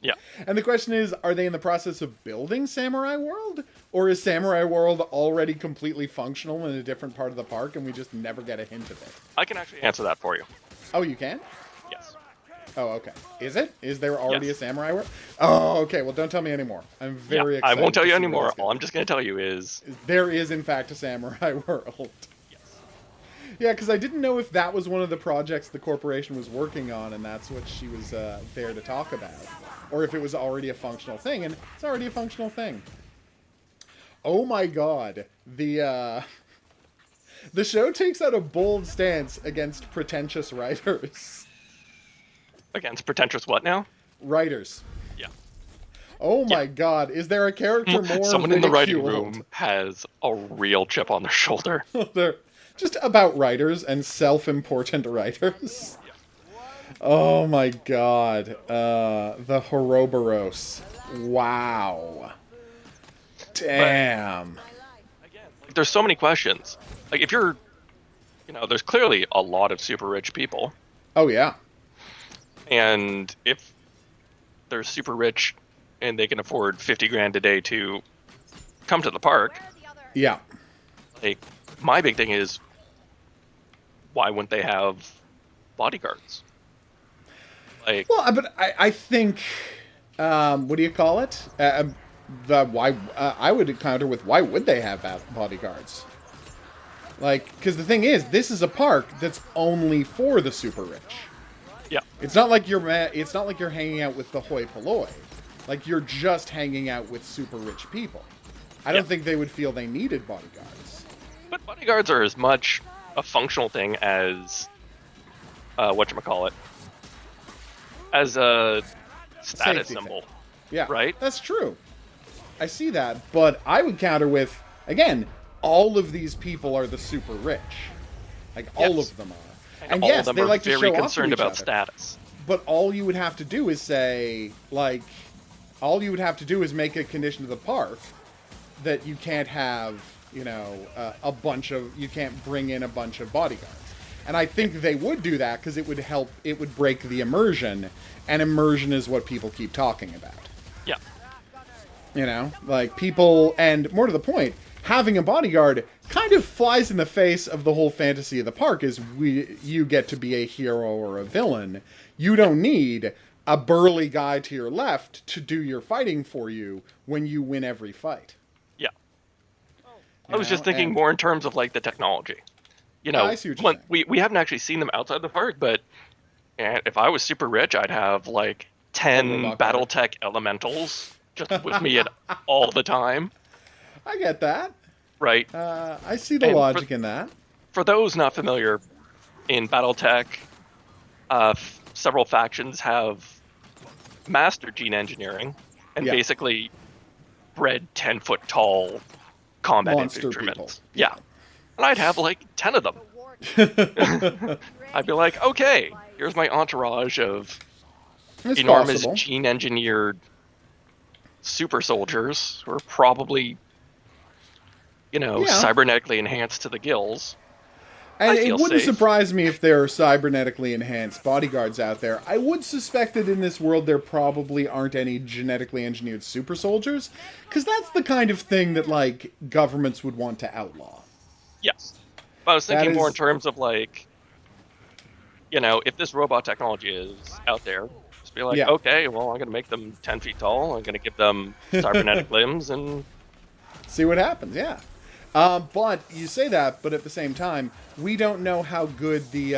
Yeah. And the question is, are they in the process of building Samurai World? Or is Samurai World already completely functional in a different part of the park, and we just never get a hint of it? I can actually answer that for you. Oh, you can? Yes. Oh, okay. Is it? Is there already a Samurai World? Oh, okay. Well, don't tell me anymore. I'm very excited. I won't tell you anymore. All I'm just going to tell you is... there is, in fact, a Samurai World. Yes. Yeah, because I didn't know if that was one of the projects the corporation was working on, and that's what she was there to talk about, or if it was already a functional thing, and it's already a functional thing. Oh my god, the show takes out a bold stance against pretentious writers. Against pretentious what now? Writers. Yeah. Oh my god, is there a character more Someone in the writing ridiculed? room has a real chip on their shoulder. They're just about writers and self-important writers. Oh my god. The Horoboros. Wow. Damn. Again, like, there's so many questions. Like, if you're, there's clearly a lot of super rich people. Oh yeah. And if they're super rich and they can afford 50 grand a day to come to the park, Yeah. like, my big thing is, why wouldn't they have bodyguards? Like, Well, but I think, what do you call it? I would counter with why would they have bodyguards? Like, because the thing is, this is a park that's only for the super rich. yeah, It's not like it's not like you're hanging out with the hoi polloi. Like, you're just hanging out with super rich people. I don't think they would feel they needed bodyguards. but bodyguards are as much a functional thing as whatchamacallit, as a status Safety symbol. thing. Yeah, Right? That's true. I see that, but I would counter with, again, all of these people are the super rich. Like, all Yes. of them are. And all yes, of them they are like to very show concerned off to each about other. status. But all you would have to do is say, like, all you would have to do is make a condition to the park that you can't have, you can't bring in a bunch of bodyguards. And I think they would do that because it would break the immersion, and immersion is what people keep talking about. Yeah. Like, people, and more to the point, having a bodyguard kind of flies in the face of the whole fantasy of the park, is you get to be a hero or a villain. You don't need a burly guy to your left to do your fighting for you when you win every fight. Yeah. I was just thinking more in terms of, like, the technology. I see what you're saying. We haven't actually seen them outside the park, but if I was super rich, I'd have, like, 10 BattleTech elementals just with me all the time. I get that. Right? I see the logic in that. For those not familiar, in BattleTech, several factions have mastered gene engineering and basically bred 10-foot tall combat Monster infantrymen. people. Yeah. And I'd have like 10 of them. I'd be like, okay, here's my entourage of It's enormous possible. gene engineered super soldiers who are probably, cybernetically enhanced to the gills. And it feel wouldn't safe. surprise me if there are cybernetically enhanced bodyguards out there. I would suspect that in this world there probably aren't any genetically engineered super soldiers, because that's the kind of thing that, like, governments would want to outlaw. Yes. But I was thinking more in is- terms of, like, if this robot technology is out there, just be like, Yeah. okay, well, I'm going to make them 10 feet tall. I'm going to give them cybernetic limbs and... See what happens, yeah. But you say that, but at the same time, we don't know how good the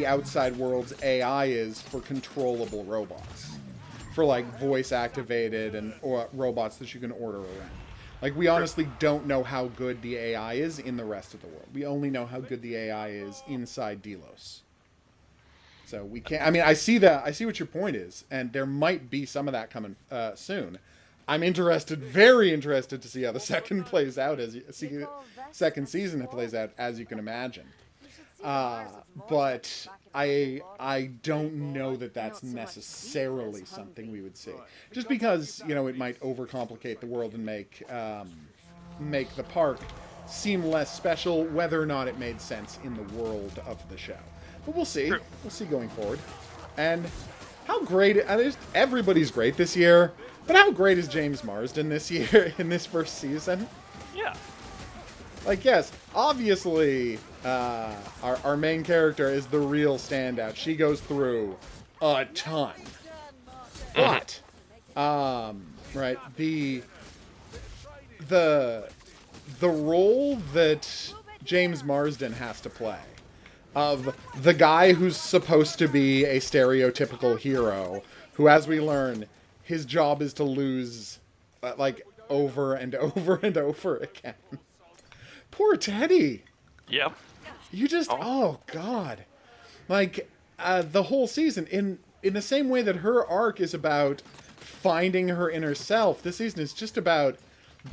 outside world's AI is for controllable robots, for like voice activated or robots that you can order around. Like, we honestly don't know how good the AI is in the rest of the world. We only know how good the AI is inside Delos. So we can't. I mean, I see that. I see what your point is, and there might be some of that coming soon. I'm very interested to see how the second plays out second season plays out, as you can imagine. But I don't know that that's necessarily something we would see, just because it might overcomplicate the world and make the park seem less special, whether or not it made sense in the world of the show. But we'll see. True. We'll see going forward. And how great! Everybody's great this year. But how great is James Marsden this year, in this first season? Yeah. Like, yes, obviously, our main character is the real standout. She goes through a ton. But, right, the role that James Marsden has to play. Of the guy who's supposed to be a stereotypical hero, who, as we learn, his job is to lose, like, over and over and over again. Poor Teddy. Yep. You just, oh God. Like, the whole season, in the same way that her arc is about finding her inner self, this season is just about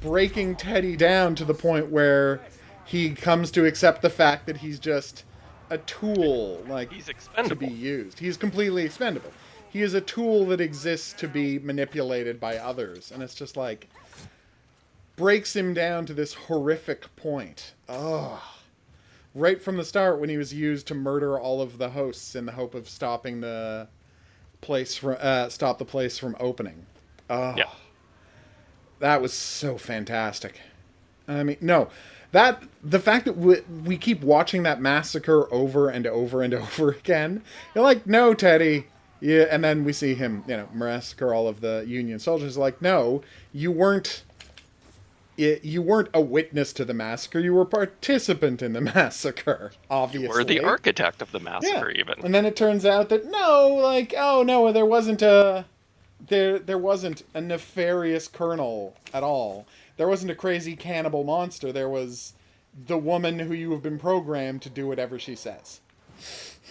breaking Teddy down to the point where he comes to accept the fact that he's just a tool, like, He's expendable. to be used. He's completely expendable. He is a tool that exists to be manipulated by others, and it's just like breaks him down to this horrific point. Ugh. Right from the start, when he was used to murder all of the hosts in the hope of stopping the place from stop the place from opening. Yeah. That was so fantastic. I mean, no, that the fact that we keep watching that massacre over and over and over again. You're like, no, Teddy. Yeah, and then we see him, massacre all of the Union soldiers. Like, no, you weren't. You weren't a witness to the massacre. You were a participant in the massacre, obviously. You were the architect of the massacre, even. And then it turns out that there wasn't there wasn't a nefarious colonel at all. There wasn't a crazy cannibal monster. There was the woman who you have been programmed to do whatever she says.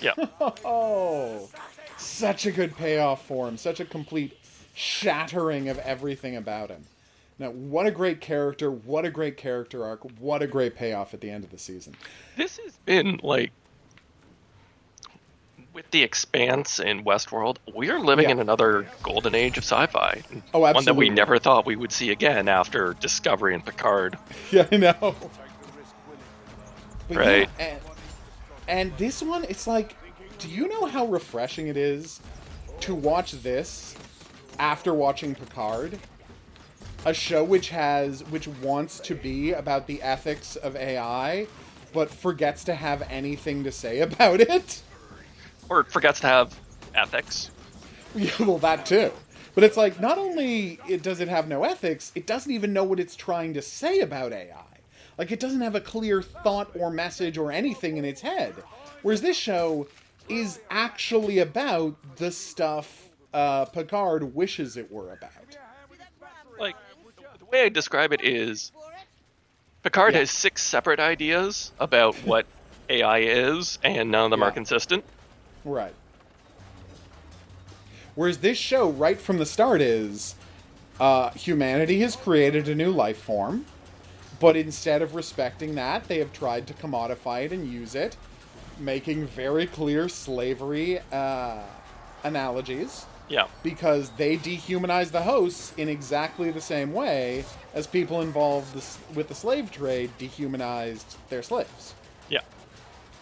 Yeah. Oh, such a good payoff for him. Such a complete shattering of everything about him. Now, what a great character, what a great character arc, what a great payoff at the end of the season. This has been, like, with The Expanse and Westworld, we are living in another golden age of sci-fi. Oh, absolutely. One that we never thought we would see again after Discovery and Picard. Yeah, I know. But right? Yeah, and this one, it's like, do you know how refreshing it is to watch this after watching Picard? A show which wants to be about the ethics of AI, but forgets to have anything to say about it. Or forgets to have ethics. Yeah, well, that too. But it's like, not only does it have no ethics, it doesn't even know what it's trying to say about AI. Like, it doesn't have a clear thought or message or anything in its head. Whereas this show is actually about the stuff Picard wishes it were about. Like, the way I describe it is, Picard has 6 separate ideas about what AI is, and none of them are consistent. Right. Whereas this show, right from the start, is humanity has created a new life form, but instead of respecting that, they have tried to commodify it and use it, making very clear slavery analogies. Yeah. Because they dehumanize the hosts in exactly the same way as people involved with the slave trade dehumanized their slaves. Yeah.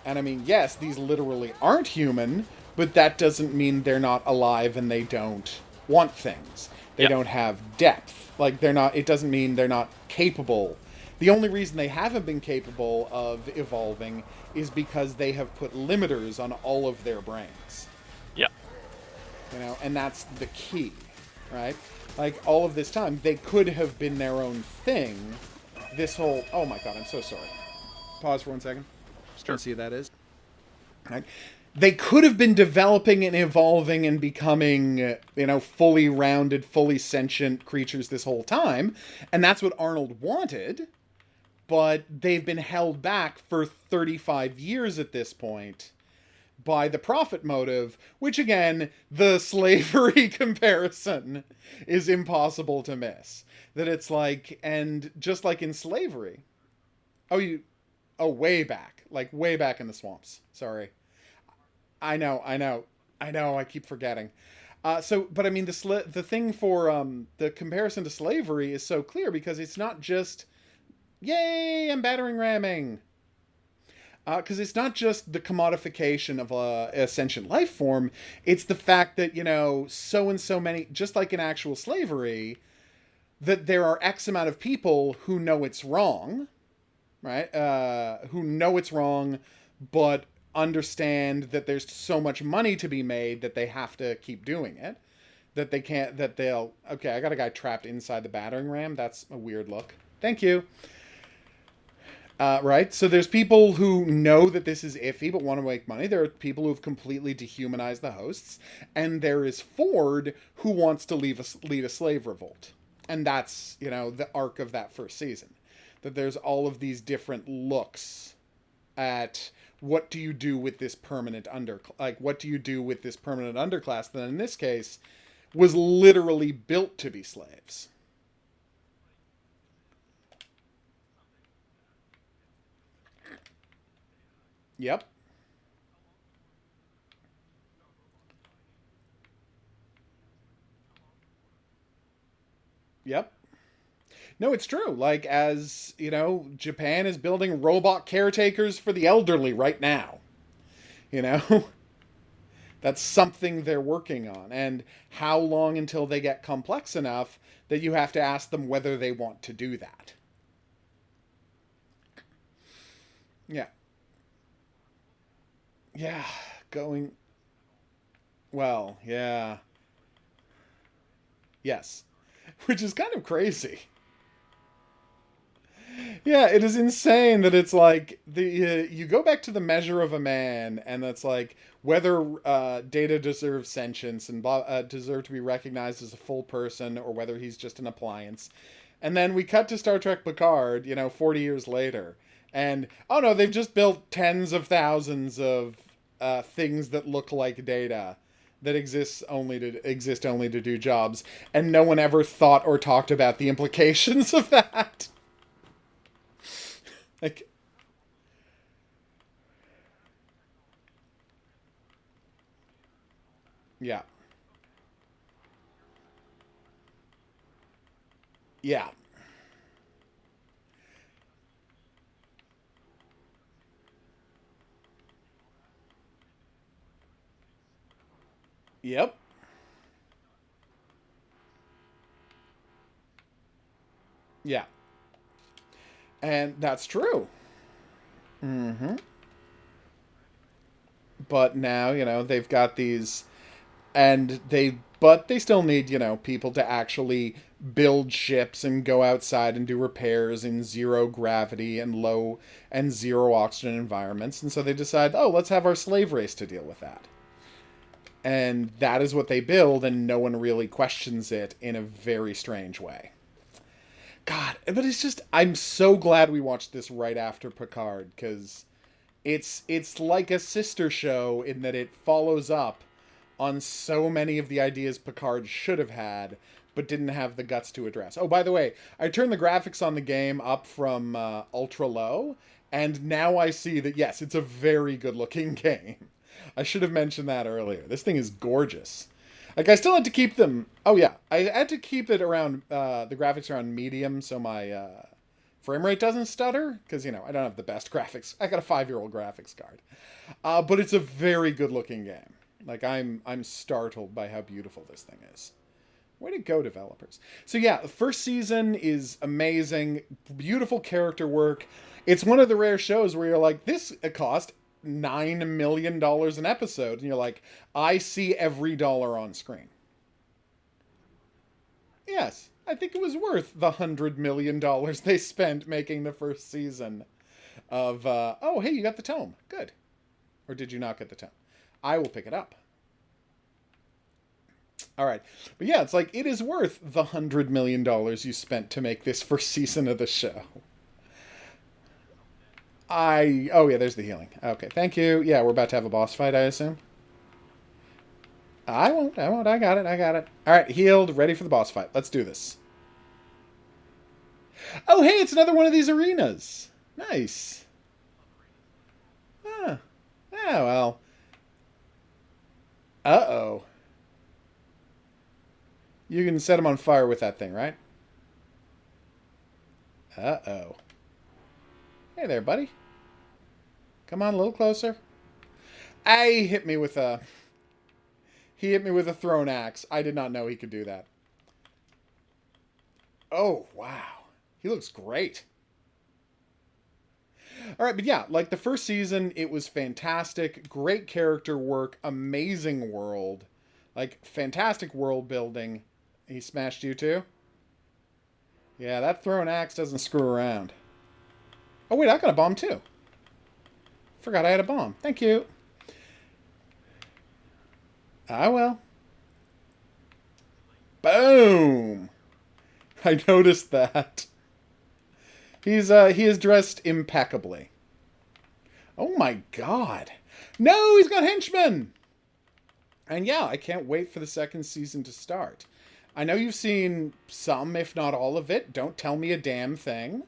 And I mean, yes, these literally aren't human, but that doesn't mean they're not alive and they don't want things. They don't have depth. Like, it doesn't mean they're not capable. The only reason they haven't been capable of evolving is because they have put limiters on all of their brains. Yeah. And that's the key, right? Like, all of this time, they could have been their own thing. Oh my god, I'm so sorry. Pause for 1 second. Just trying to see who that is. Right? They could have been developing and evolving and becoming, fully rounded, fully sentient creatures this whole time. And that's what Arnold wanted. But they've been held back for 35 years at this point by the profit motive, which, again, the slavery comparison is impossible to miss. That it's like, and just like in slavery... way back. Like, way back in the swamps. Sorry. I know, I keep forgetting. But I mean, the thing for the comparison to slavery is so clear because it's not just, yay, I'm battering ramming. Because it's not just the commodification of a sentient life form, it's the fact that, so and so many, just like in actual slavery, that there are X amount of people who know it's wrong, right? Who know it's wrong, but understand that there's so much money to be made that they have to keep doing it. Okay, I got a guy trapped inside the battering ram. That's a weird look. Thank you. Right? So there's people who know that this is iffy but want to make money. There are people who have completely dehumanized the hosts. And there is Ford who wants to lead a slave revolt. And that's, the arc of that first season. That there's all of these different looks at what do you do with this what do you do with this permanent underclass that in this case was literally built to be slaves. Yep. Yep. No, it's true. Like, as, Japan is building robot caretakers for the elderly right now. You know? That's something they're working on. And how long until they get complex enough that you have to ask them whether they want to do that? Yeah. Yeah. Going. Well, yeah. Yes. Which is kind of crazy. Yeah, it is insane that it's like you go back to the measure of a man, and that's like whether Data deserves sentience and deserve to be recognized as a full person, or whether he's just an appliance. And then we cut to Star Trek Picard, 40 years later, and oh no, they've just built tens of thousands of things that look like Data that exist only to do jobs, and no one ever thought or talked about the implications of that. Like, yeah. Yeah. Yep. Yeah. And that's true. Mm-hmm. But now, they've got these, but they still need, people to actually build ships and go outside and do repairs in zero gravity and low and zero oxygen environments. And so they decide, oh, let's have our slave race to deal with that. And that is what they build, and no one really questions it in a very strange way. God, but it's just I'm so glad we watched this right after Picard, because it's like a sister show in that it follows up on so many of the ideas Picard should have had but didn't have the guts to address. Oh, by the way, I turned the graphics on the game up from ultra low, and now I see that yes, it's a very good looking game. I should have mentioned that earlier. This thing is gorgeous. Like, I still had to keep them. Oh yeah, I had to keep it around the graphics around medium so my frame rate doesn't stutter, because I don't have the best graphics. I got a 5-year-old graphics card, but it's a very good looking game. Like, I'm startled by how beautiful this thing is. Way to go, developers. So yeah, the first season is amazing, beautiful character work. It's one of the rare shows where you're like, this cost $9 million an episode, and you're like, I see every dollar on screen. Yes, I think it was worth the $100 million they spent making the first season of. Oh, hey, you got the tome. Good. Or did you not get the tome? I will pick it up. All right, but yeah, it's like it is worth the $100 million you spent to make this first season of the show. Oh yeah, there's the healing. Okay, thank you. Yeah, we're about to have a boss fight, I assume. I won't. I won't. I got it. I got it. All right, healed, ready for the boss fight. Let's do this. Oh, hey, it's another one of these arenas. Nice. Ah. Oh, well. Uh-oh. You can set them on fire with that thing, right? Uh-oh. Hey there, buddy. Come on, a little closer. He hit me with a thrown axe. I did not know he could do that. Oh, wow. He looks great. All right, but yeah, like the first season, it was fantastic. Great character work, amazing world, like fantastic world building. He smashed you too? Yeah, that thrown axe doesn't screw around. Oh, wait, I got a bomb too. Forgot I had a bomb. Thank you. I will. Boom! I noticed that. He is dressed impeccably. Oh my god. No, he's got henchmen! And yeah, I can't wait for the second season to start. I know you've seen some, if not all of it. Don't tell me a damn thing.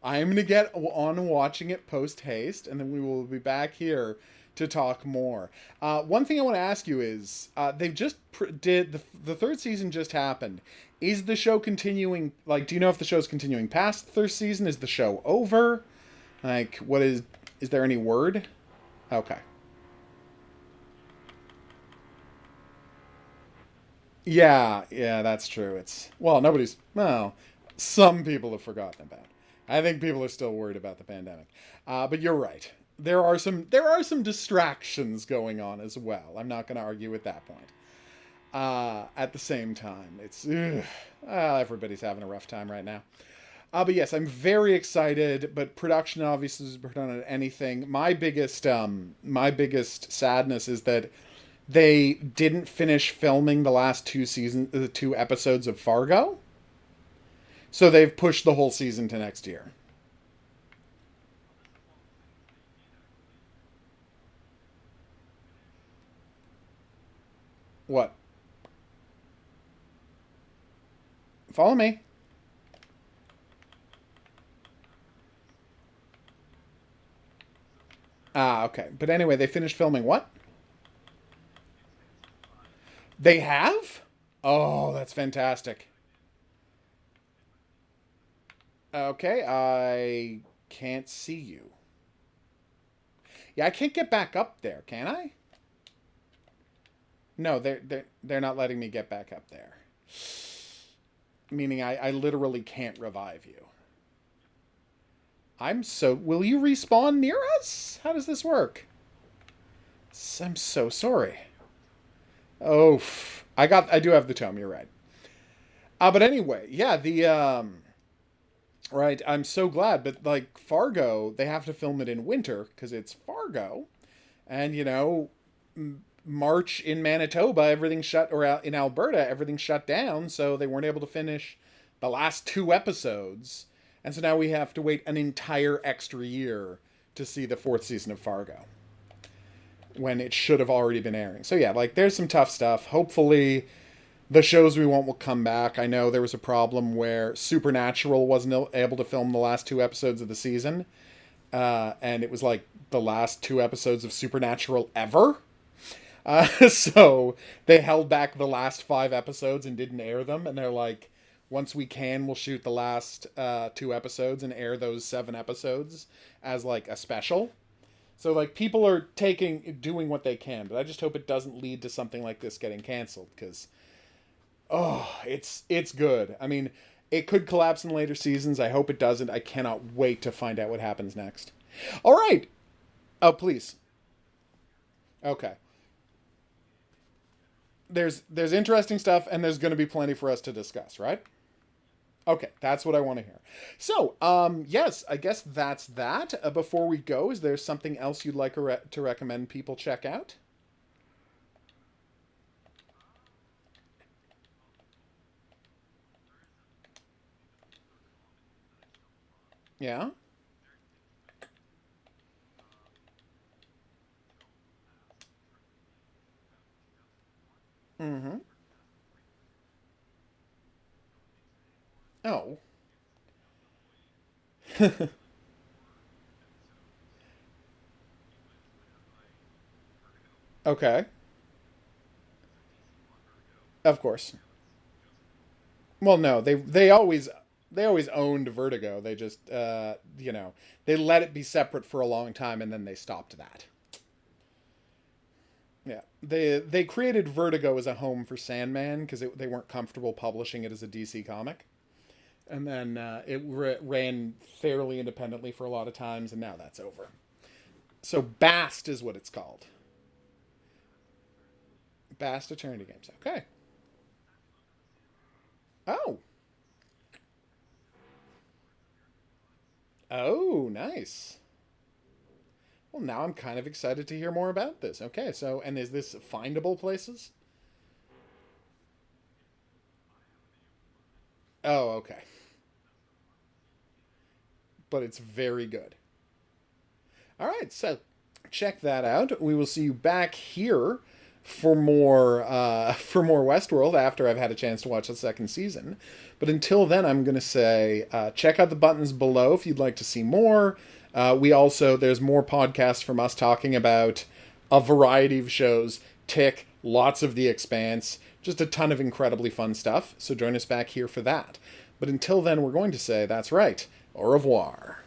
I'm going to get on watching it post haste, and then we will be back here to talk more. One thing I want to ask you is they've just did the third season just happened. Is the show continuing? Like, do you know if the show's continuing past the third season? Is the show over? Like, what is there any word? Okay. Yeah, yeah, that's true. It's well, nobody's well, some people have forgotten about. I think people are still worried about the pandemic. But you're right. There are some distractions going on as well. I'm not going to argue with that point. At the same time, it's everybody's having a rough time right now. But yes, I'm very excited. But production obviously is done on anything. My biggest sadness is that they didn't finish filming the 2 episodes of Fargo, so they've pushed the whole season to next year. What? Follow me. Ah, okay. But anyway, they finished filming what? They have? Oh, that's fantastic. Okay, I can't see you. Yeah, I can't get back up there, can I? No, they're not letting me get back up there. Meaning I literally can't revive you. I'm so. Will you respawn near us? How does this work? I'm so sorry. Oh, I do have the tome. You're right. But anyway, yeah, the right. I'm so glad, but like Fargo, they have to film it in winter because it's Fargo, and March in Manitoba, everything shut, or in Alberta, everything shut down, so they weren't able to finish the last 2 episodes, and so now we have to wait an entire extra year to see the fourth season of Fargo when it should have already been airing. So yeah, like there's some tough stuff. Hopefully the shows we want will come back. I know there was a problem where Supernatural wasn't able to film the last 2 episodes of the season, and it was like the last 2 episodes of Supernatural ever. So they held back the last 5 episodes and didn't air them, and they're like, once we can, we'll shoot the last 2 episodes and air those 7 episodes as like a special. So like people are doing what they can, but I just hope it doesn't lead to something like this getting canceled because it's good. I mean, it could collapse in later seasons. I hope it doesn't. I cannot wait to find out what happens next. All right. Oh, please. Okay. There's interesting stuff and there's going to be plenty for us to discuss, right? Okay, that's what I want to hear. So, yes, I guess that's that. Before we go, is there something else you'd like to recommend people check out? Yeah. Mm-hmm. Oh. Okay. Of course. Well, no, they always owned Vertigo. They just they let it be separate for a long time and then they stopped that. Yeah, they created Vertigo as a home for Sandman because they weren't comfortable publishing it as a DC comic, and then it ran fairly independently for a lot of times, and now that's over. So Bast is what it's called. Bast Eternity Games. Okay. Oh. Oh, nice. Well, now I'm kind of excited to hear more about this. Okay, so, and is this findable places? Oh, okay. But it's very good. All right, so check that out. We will see you back here for more Westworld after I've had a chance to watch the second season. But until then, I'm going to say check out the buttons below if you'd like to see more. We also there's more podcasts from us talking about a variety of shows. Tick, lots of The Expanse, just a ton of incredibly fun stuff. So join us back here for that. But until then, we're going to say that's right. Au revoir.